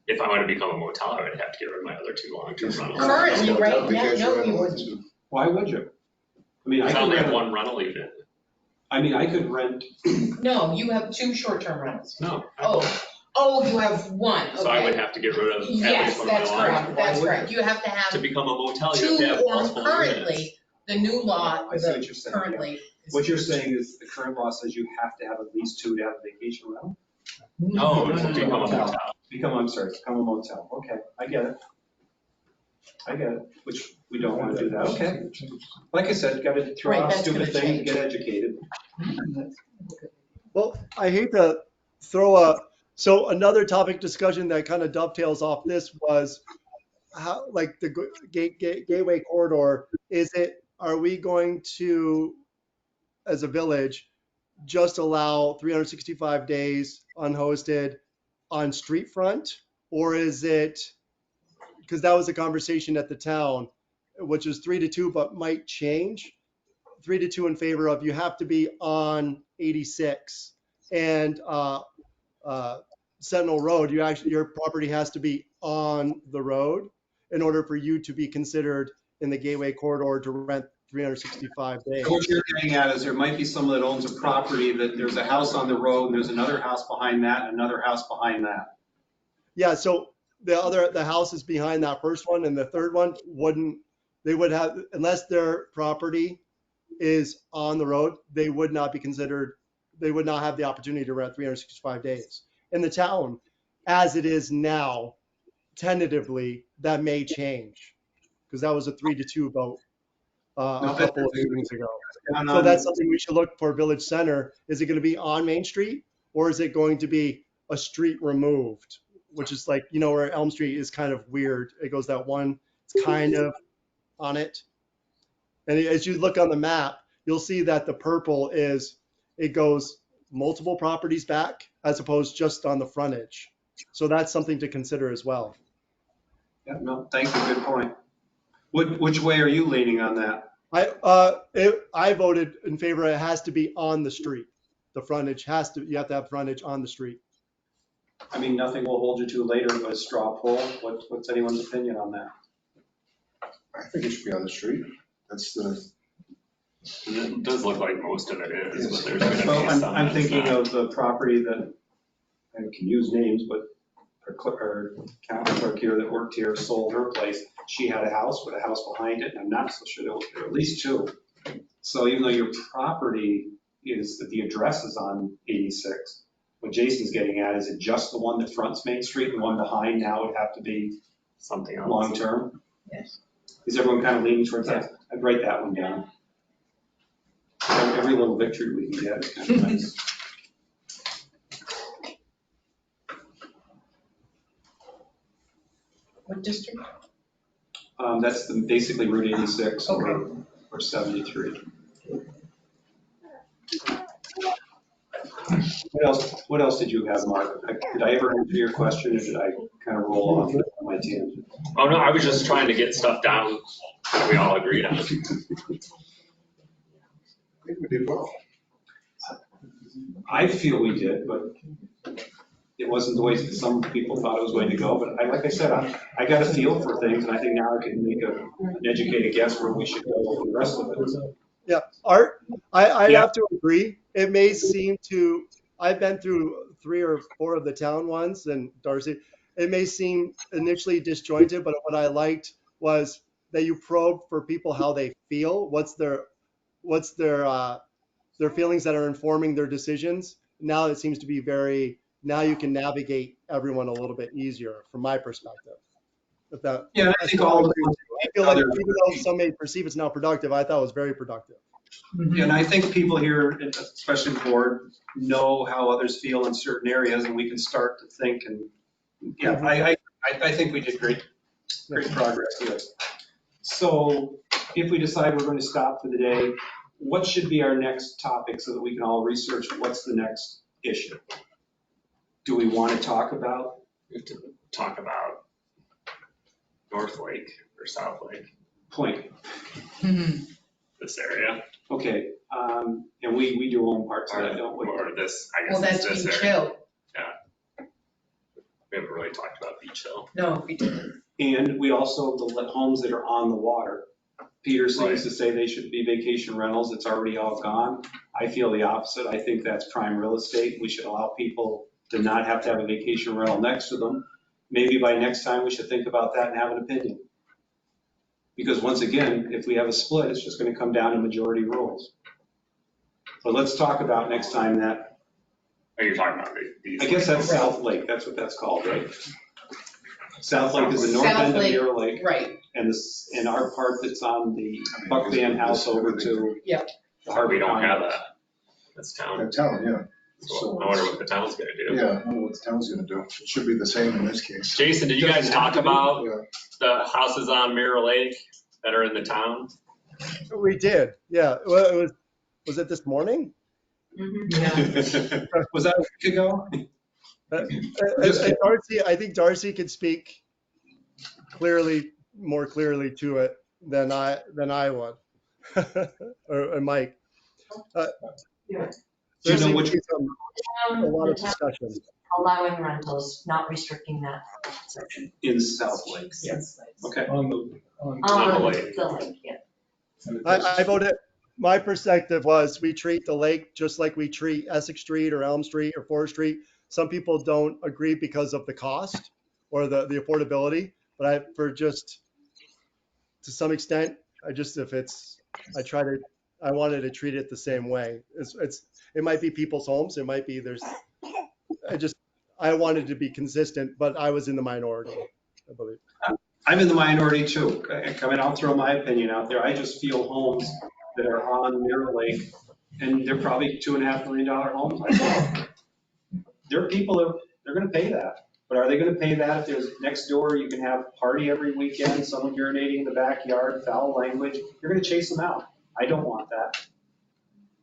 If I want to become a motel, I would have to get rid of my other 2 long-term rentals. Currently, right now, Vacation no, you rental, wouldn't. Why would you? I mean, I I could only have rent, 1 rental unit. I mean, I could rent, No, you have 2 short-term rentals. No. Oh, you have 1, okay. So I would have to get rid of at Yes, least one of my that's long-term. correct, that's correct. You have to To have become a motel, you have 2 to have or multiple units. currently, the new law, I see what you're saying, yeah. currently. is what you're 2. saying is the current law says you have to have at least 2 to have a vacation rental? No, to become a motel. Become a motel. Okay, I get it, which we don't want to do that. Okay. Like I said, got to throw Right, out that's stupid gonna things to change. get educated. well, I hate to so another topic discussion that kind of dovetails off this was how, like the gateway corridor, are we going to, as a village, just allow 365 days unhosted on street front? Or is it, because that was a conversation at the town, which is 3-2, but might change. 3-2 in favor of you have to be on 86 and Sentinel Road. Your property has to be on the road in order for you to be considered in the gateway corridor to rent 365 days. So what you're getting at is there might be someone that owns a property that there's a house on the road and there's another house behind that and another house behind that. Yeah, so the house is behind that first one, and the third one they would have, unless their property is on the road, they would not have the opportunity to rent 365 days. In the town, as it is now, tentatively, that may change. because that was a 3-2 vote a No, couple of meetings ago. And So on- that's something we should look for Village Center. Is it going to be on Main Street or is it going to be a street removed? Which is like, where Elm Street is kind of weird. It goes that one, it's kind of on it. And as you look on the map, you'll see that the purple it goes multiple properties back as opposed just on the frontage. So that's something to consider as well. Yeah, no, thank you, good point. Which way are you leaning on that? I voted in favor. It has to be on the street. The frontage you have to have frontage on the street. I mean, nothing will hold you to later but a straw poll. What's anyone's opinion on that? I think it should be on the street. That's the, It does look like most of it is, but there's gonna Well, be some. I'm that's thinking not. of the property that, I can use names, but our county clerk here that worked here sold her place. She had a house with a house behind it, and I'm not so sure there were at least two. So even though your property is, that the address is on 86, what Jason's getting at, is it just the one that fronts Main Street and one behind now would have to be Something else. long-term? Yes. Is everyone kind of leaning towards that? I'd write that one down. Every little victory we can get is kind of nice. What district? That's basically Route 86 Okay. or 73. What else did you have, Mark? Did I ever answer your question, or did I kind of roll off on my tangent? Oh, no, I was just trying to get stuff down that we all agreed on. I think we did well. I feel we did, but it wasn't the way that some people thought it was going to go. But like I said, I got a feel for things, and I think now I can make an educated guess where we should go with the rest of it. Yeah, Art, I'd Yeah. have to agree. It may seem I've been through 3 or 4 of the town ones and Darcy, it may seem initially disjointed, but what I liked was that you probe for people how they feel, what's their feelings that are informing their decisions. Now it seems to be now you can navigate everyone a little bit easier from my perspective. Yeah, I think all of I feel like even though some may perceive it's not productive, I thought it was very productive. And I think people here, especially the board, know how others feel in certain areas, and we can start to think. And yeah, I think we did great progress here. So if we decide we're going to stop for the day, what should be our next topic so that we can all research what's the next issue? Do we want to talk about? We have to talk about North Lake or South Lake, Point. this area, Okay, and we do own parts of that, don't we? or this, I Well, guess that's it's this Beach area. Hill. We haven't really talked about Beach Hill. No, we didn't. And we also, the homes that are on the water. Peter seems to say they should be vacation rentals. It's already all gone. I feel the opposite. I think that's prime real estate. We should allow people to not have to have a vacation rental next to them. Maybe by next time, we should think about that and have an opinion. Because once again, if we have a split, it's just going to come down to majority rules. But let's talk about next time that. Are you talking about these? I guess that's South Lake. That's what that's called, right? South Lake is the north South end of Lake, Mirror Lake. Right. And our part that's on the Buck Van House over to. Yep. The Harbor. We don't have that. That's town. The town, yeah. So I wonder what the town's gonna do. Yeah, I don't know what the town's gonna do. It should be the same in this case. Jason, did you guys talk about Yeah. the houses on Mirror Lake that are in the town? We did, yeah. Well, was it this morning? Was that a week ago? Darcy, I think Darcy could speak more clearly to it than I would, or Mike. Do you know which? A lot of discussion. Allowing rentals, not restricting that section. In South Lake. Yes. Okay. On the The lake, yeah. I voted, my perspective was we treat the lake just like we treat Essex Street or Elm Street or Forest Street. Some people don't agree because of the cost or the affordability, but to some extent, I wanted to treat it the same way. It might be people's homes. It might be I wanted to be consistent, but I was in the minority, I believe. I'm in the minority too. I mean, I'll throw my opinion out there. I just feel homes that are on Mirror Lake, and they're probably $2.5 million homes. There are people that, they're gonna pay that. But are they gonna pay that if there's next door, you can have a party every weekend, someone urinating in the backyard, foul language? You're gonna chase them out. I don't want that.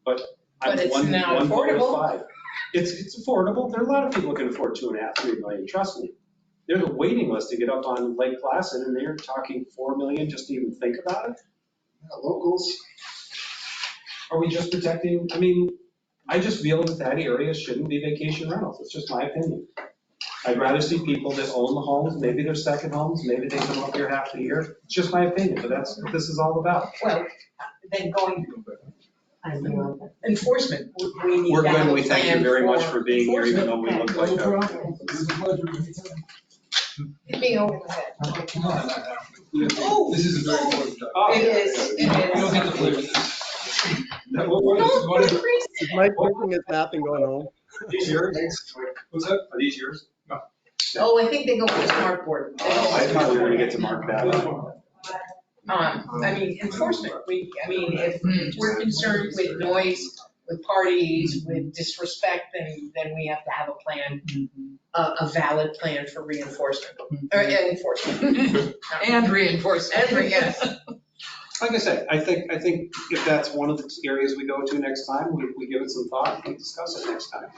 But I'm But it's one not vote of affordable. 5. It's affordable. There are a lot of people who can afford 2.5, 3 million, trust me. There's a waiting list to get up on Lake Placid, and they're talking 4 million just to even think about it. Locals, Are we just protecting, I mean, I just feel that area shouldn't be vacation rentals. It's just my opinion. I'd rather see people that own the homes, maybe they're second homes, maybe they come up here half the year. It's just my opinion, but that's what this is all about. Well, then going, enforcement, we need We're to have good. a We thank you plan very much for being here, even though enforcement. we look like This is a pleasure anytime. Hit me over the head. This is a very important job. Oh, It is, You don't it get to play with this. is. Don't be crazy. Is Mike taking his nap and going home? These yours? What's that? Are these yours? Oh, I think they go with the smart board. I thought we were gonna get to mark that up. I mean, enforcement, if we're concerned with noise, with parties, with disrespect, then we have to have a plan, a valid plan for reinforcement, or enforcement. And reinforcement. Yes. Like I said, I think if that's one of the areas we go to next time, we give it some thought, we discuss it next time.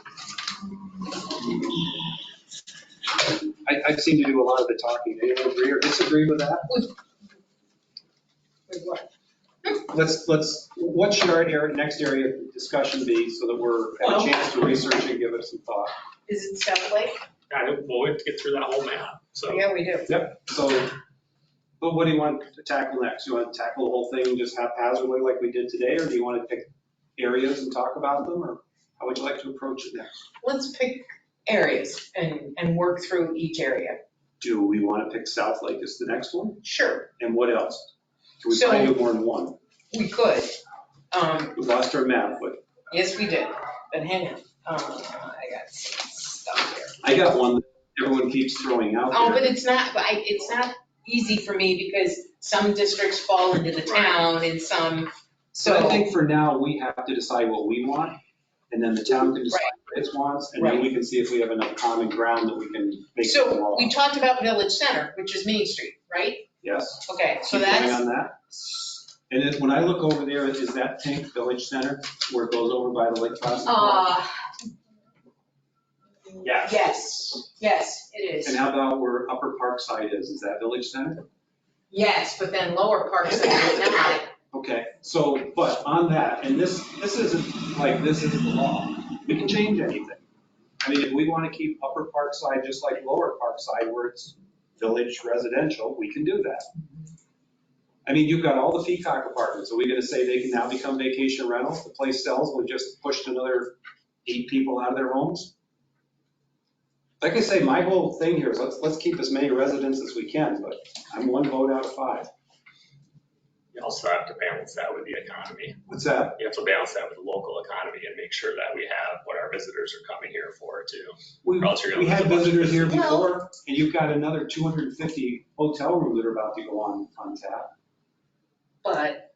I seem to do a lot of the talking. Anyone agree or disagree with that? With what? What should our next area of discussion be so that we're have a chance to research and give it some thought? Is it South Lake? Well, we have to get through that whole map, so. Yeah, we do. Yep, so, but what do you want to tackle next? You want to tackle the whole thing just haphazardly like we did today, or do you want to pick areas and talk about them, or how would you like to approach it next? Let's pick areas and work through each area. Do we want to pick South Lake as the next one? Sure, And what else? Can we So- probably do more than one? we could. We lost our map, but Yes, we did, but hang on. I got some stuff here. I got one that everyone keeps throwing out Oh, but there. it's not easy for me because some districts fall into the town and some, So I so. think for now, we have to decide what we want, and then the town can decide what it wants, and then we can see if we have enough common ground that we can make it So law. we talked about Village Center, which is Main Street, right? Yes? Okay, so Keep going that's, on that. And then when I look over there, is that Tank Village Center where it goes over by the Lake Placid? Yeah. yes, it And is. how about where Upper Park Side is? Is that Village Center? Yes, but then Lower Park Center is not. Okay, so, but on that, and this isn't like, this isn't the law. We can change anything. I mean, if we want to keep Upper Park Side just like Lower Park Side where it's village residential, we can do that. I mean, you've got all the Peacock apartments. Are we going to say they can now become vacation rentals? The place sells, we just pushed another 8 people out of their homes? Like I say, my whole thing here is let's keep as many residents as we can, but I'm 1 vote out of 5. You also have to balance that with the economy. What's that? You have to balance that with the local economy and make sure that we have what our visitors are coming here for too. We Or else you're gonna we had lose a bunch of visitors here visitors. before, and you've got another 250 hotel rooms that are about to go on tap. But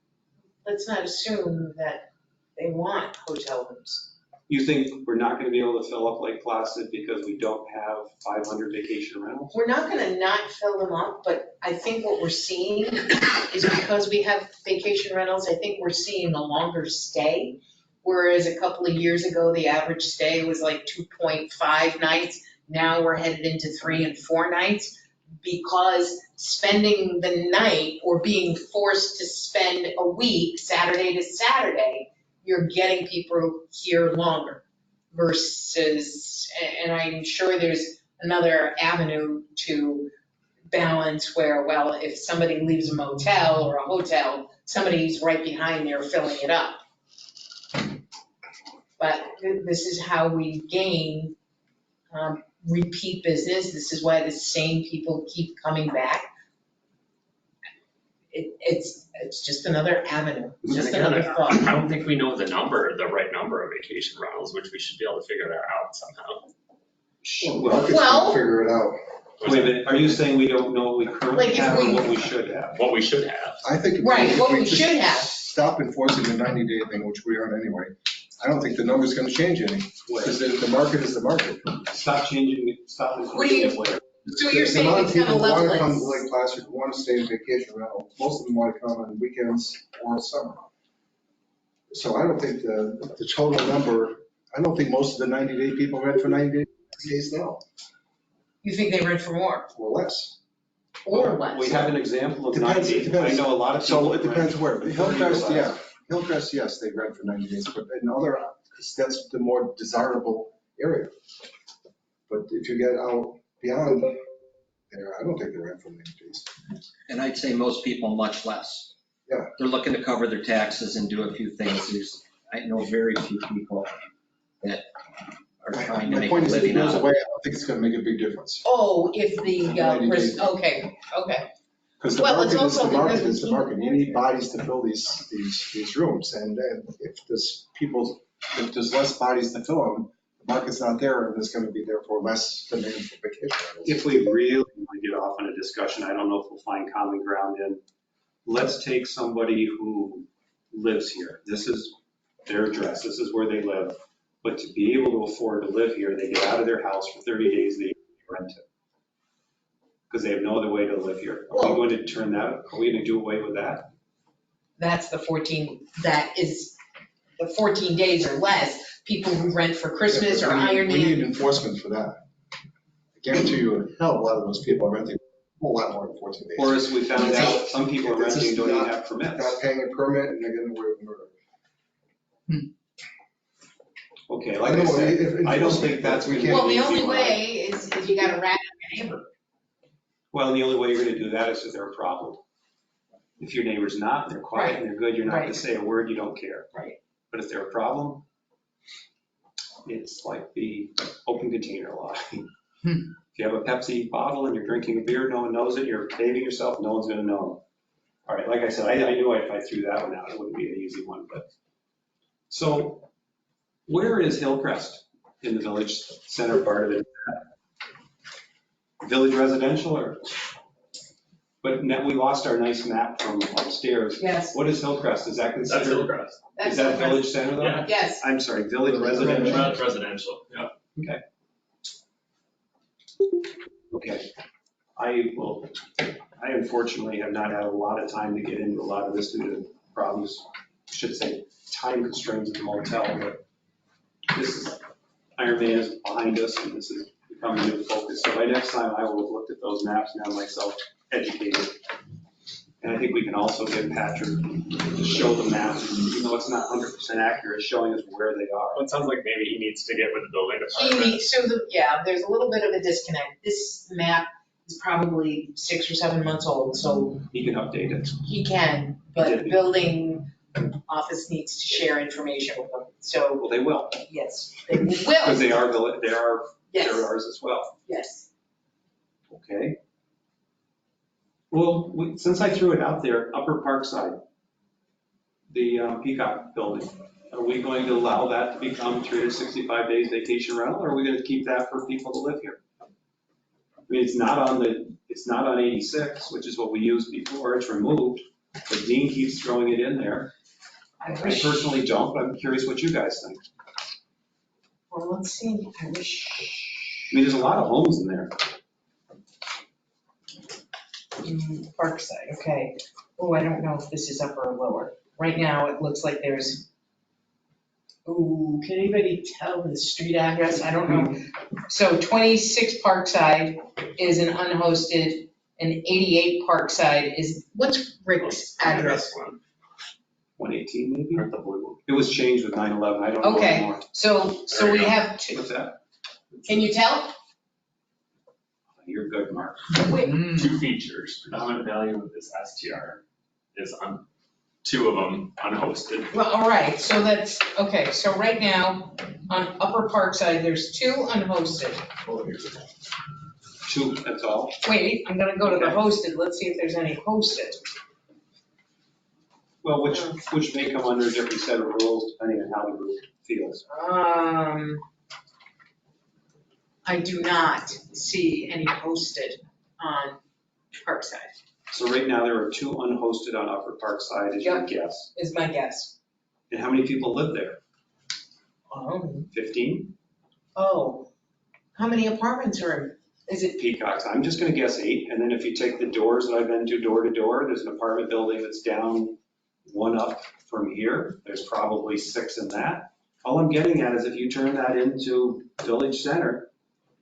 let's not assume that they want hotel rooms. You think we're not going to be able to fill up Lake Placid because we don't have 500 vacation rentals? We're not gonna not fill them up, but I think what we're seeing is because we have vacation rentals, I think we're seeing a longer stay. Whereas a couple of years ago, the average stay was like 2.5 nights. Now we're headed into 3 and 4 nights because spending the night or being forced to spend a week, Saturday to Saturday, you're getting people here longer versus, and I'm sure there's another avenue to balance where, well, if somebody leaves a motel or a hotel, somebody's right behind there filling it up. But this is how we gain repeat business. This is why the same people keep coming back. It's just another avenue, just And again, another thought. I don't think we know the right number of vacation rentals, which we should be able to figure that out somehow. market's Well- gonna figure it out. Wait a minute, are you saying we don't know what we currently Like if have or we- what we should have? What we should have. I think. Right, if what we just should have. Stop enforcing the 90-day thing, which we aren't anyway. I don't think the number's gonna change any, because the market is the market. Stop changing, stop What do you- enforcing it. So you're saying it's The gonna amount of people level who want to come to it? Lake Placid, who want to stay in vacation rental, most of them want to come on weekends or summer. So I don't think the total number, I don't think most of the 90-day people rent for 90 days now, You think they rent for more or less. or less? We have an example of Depends, 90. it depends. I know a lot of people. So it depends that where. rent Hillcrest, 30 or yeah. less. Hillcrest, yes, they rent for 90 days, but in other, because that's the more desirable area. But if you get out beyond there, I don't think they rent for 90 days. And I'd say most people much less. Yeah. They're looking to cover their taxes and do a few things. I know very few people that are trying to My make a point is, if it living goes out of away, it. I don't think it's gonna make a big difference. Oh, if the, 90 days. okay. Because the Well, it's market is also the market because is the market. You need bodies to fill these rooms. And if if there's less bodies to fill them, the market's not there, and there's gonna be therefore less demand for vacation rentals. If we really want to get off on a discussion, I don't know if we'll find common ground in, let's take somebody who lives here. This is their address, this is where they live. But to be able to afford to live here, they get out of their house for 30 days, they rent it. Because they have no other way to live here. Are we Well- going to turn that, are we going to do away with that? That's the 14, that is the 14 days or less, people who rent for Christmas or We need ironing. enforcement for that. I guarantee you, a hell of a lot of those people are renting a whole lot more than 14 days. Or as we found out, some people are It's renting just and don't even not- have permits. Not paying a permit, and they're getting away with murder. Okay, like I said, I don't think that's going to be Well, an the easy only one. way is you got to rat out your neighbor. Well, the only way you're going to do that is if they're a problem. If your neighbor's not, and they're quiet and they're good, you're not going Right. to say a word, you don't care. Right. But if they're a problem, it's like the open container law. If you have a Pepsi bottle and you're drinking a beer, no one knows it, you're bathing yourself, no one's going to know. All right, like I said, I knew if I threw that one out, it wouldn't be an easy one, but. So where is Hillcrest in the village center part of it? Village residential or? But now we lost our nice map from upstairs. Yes. What is Hillcrest? Is that That's considered? Hillcrest. Is that village center though? Yeah. Yes. I'm sorry, village residential? That's residential, yeah. Okay. I unfortunately have not had a lot of time to get into a lot of this due to problems, I should say, time constraints at the motel, but this is, Iron Man is behind us and this is becoming a new focus. So by next time I will have looked at those maps and have myself educated. And I think we can also get Patrick to show the map, even though it's not 100% accurate, showing us where they are. Well, it sounds like maybe he needs to get with the building He department. needs, yeah, there's a little bit of a disconnect. This map is probably 6 or 7 months old, so He can update it. he can, but building office needs to share information with them. So, Well, they will, yes, they will. because they are Yes, they're ours as well. yes. Okay. Well, since I threw it out there, Upper Parkside, the Peacock building, are we going to allow that to become 365 days vacation rental, or are we going to keep that for people to live here? I mean, it's not on 86, which is what we used before, it's removed, but Dean keeps throwing it in there. I I wish, personally don't, but I'm curious what you guys think. well, let's see, I wish. I mean, there's a lot of homes in there. Parkside, okay. Oh, I don't know if this is upper or lower. Right now, it looks like there's, ooh, can anybody tell the street address? I don't know. So 26 Parkside is an unhosted, and 88 Parkside is, what's Rick's address? 118 maybe? Or the blue one. It was changed with 9/11, I don't know Okay. anymore. So There we you go. have two. What's that? Can you tell? You're good, Mark. Two features, predominant value of this STR is on 2 of them unhosted. Well, all right, so that's, okay, so right now, on Upper Parkside, there's 2 unhosted. Two, that's all? Wait, I'm gonna go to the Okay. hosted, let's see if there's any hosted. Well, which may come under a different set of rules depending on how the group feels. I do not see any hosted on Parkside, So right now, there are 2 unhosted on Upper Park Side, is your Yep. guess. is my guess. And how many people live there? 15? Oh, how many apartments are in? Is it, Peacocks, I'm just gonna guess 8, and then if you take the doors that I've been to door to door, there's an apartment building that's down 1 up from here, there's probably 6 in that. All I'm getting at is if you turn that into Village Center,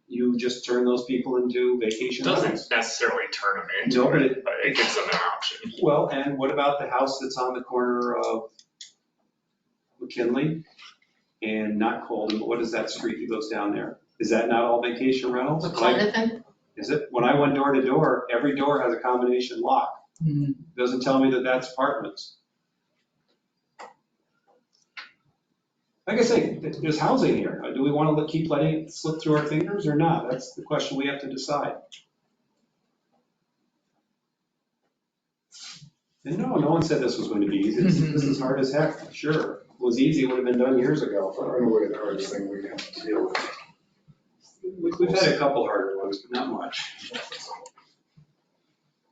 you just turn those people into vacation Doesn't rentals. necessarily turn them into No, but it, but it gives them an option. Well, and what about the house that's on the corner of McKinley and not Colden, but what is that street that goes down there? Is that not all vacation rentals? McClenathan? Is it? When I went door to door, every door has a combination lock. Hmm. Doesn't tell me that that's apartments. Like I say, there's housing here. Do we want to keep letting it slip through our fingers or not? That's the question we have to decide. And no one said this was going to be easy. This is hard as heck. Sure, if it was easy, it would have been done years ago. Far and away the hardest thing we have to deal with. We've had a couple harder ones, but not much.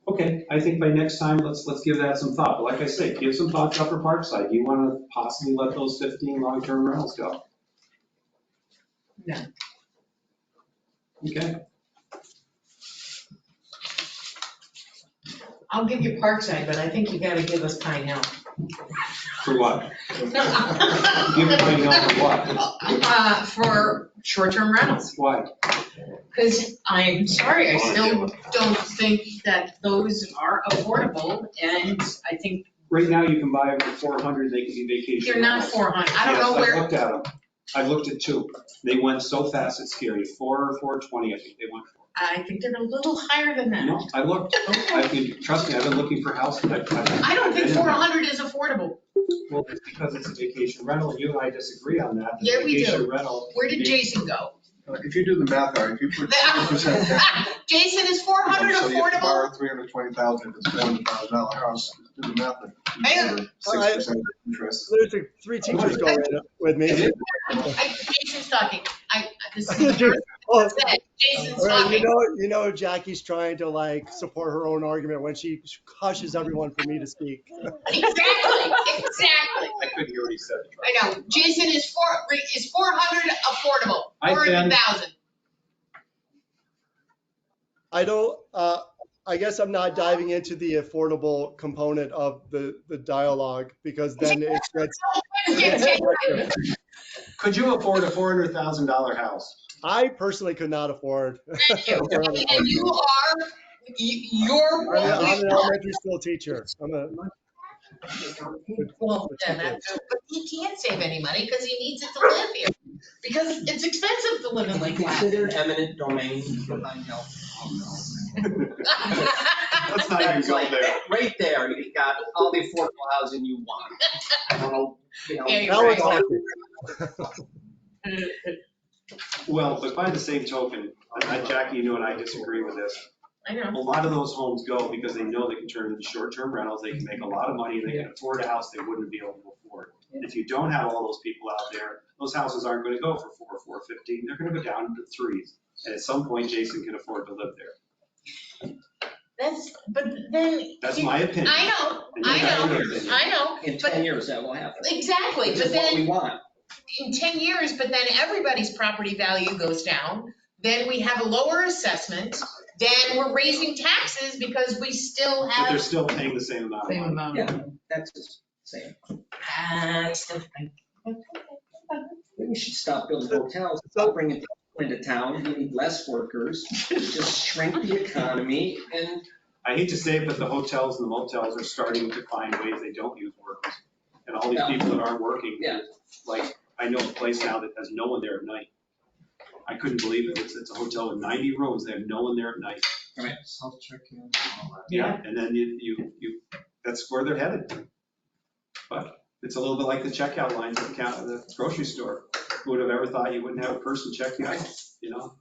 Okay, I think by next time, let's give that some thought. But like I say, give some thought to Upper Parkside. Do you want to possibly let those 15 long-term rentals go? No. Okay. I'll give you Parkside, but I think you gotta give us Pine Hill. For what? Give Pine Hill for what? For short-term rentals. Why? Because I'm sorry, I still don't think that those are affordable, and I think Right now, you can buy them for 400, they can be vacation they're not rentals. 400. I don't know Yes, I where, looked at them. I looked at 2. They went so fast, it's scary. 4 or 420, I think they went for. I think they're a little higher than that. No, I looked. Trust me, I've been looking for houses. I don't think 400 is affordable. Well, it's because it's a vacation rental, and you and I disagree on that. The Yeah, we do. Vacation rental. Where did Jason go? If you do the math, if you put 20% down, Jason, is 400 so you have to affordable? borrow 320,000 if it's $400,000 house, do the math. Hang on. 6% interest. There's 3 teachers going with me. Jason's talking. This is the first Oh, thing. Jason's all right, talking. you know, Jackie's trying to like support her own argument when she hushes everyone for me to speak. Exactly. I couldn't hear what he said. I know. Jason, is 400 affordable? I've been- 400,000. I don't, I guess I'm not diving into the affordable component of the dialogue because then it gets. Could you afford a $400,000 house? I personally could not afford. Thank you. And you're. I'm an elementary school teacher. Well, yeah, but he can't save any money because he needs it to live here. Because it's expensive to live in Lake Placid. Considered eminent domain for Pine Hill. Let's not even That's go like, there. right there, you got all the affordable housing you want. I don't know, you know. Yeah, you're Now we're right. talking. Well, but by the same token, Jackie, you and I disagree with this. I know. A lot of those homes go because they know they can turn into short-term rentals, they can make a lot of money, they can afford a house they wouldn't be able to afford. If you don't have all those people out there, those houses aren't gonna go for 4 or 415, they're gonna go down to 3s. And at some point, Jason can afford to live there. But then. That's my opinion. I know. In But 10 years, that will happen. exactly, Which but is what we then want. in 10 years, but then everybody's property value goes down. Then we have a lower assessment. Then we're raising taxes because we still But they're have. still paying the same amount of Same money. amount. Yeah, that's the same. I still think. We should stop building hotels, stop bringing people into town, we need less workers, just shrink the economy and. I hate to say it, but the hotels and the motels are starting to find ways they don't use workers. And all these Yeah. people that aren't working, Yeah. like, I know a place now that has no one there at night. I couldn't believe it. It's a hotel with 90 rooms. They have no one there at night. Self check-in. Yeah. And then you, that's where they're headed. But it's a little bit like the checkout lines at the grocery store. Who would have ever thought you wouldn't have a person check you out, you know?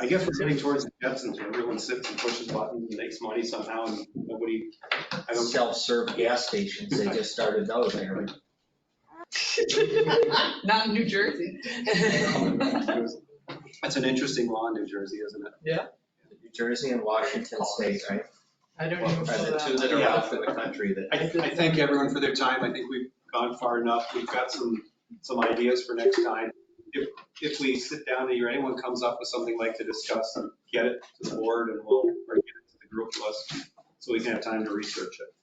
I guess we're getting towards the Jetsons where everyone sits and pushes buttons and makes money somehow and nobody, I don't. Self-serve gas stations, they just started those, I heard. Not in New Jersey. That's an interesting law in New Jersey, isn't it? New Jersey and Washington State, right? I don't Are even know the two that are Yeah. left in the country that. I thank everyone for their time. I think we've gone far enough. We've got some ideas for next time. If we sit down and anyone comes up with something like to discuss, get it to the board and we'll bring it to the group of us so we can have time to research it.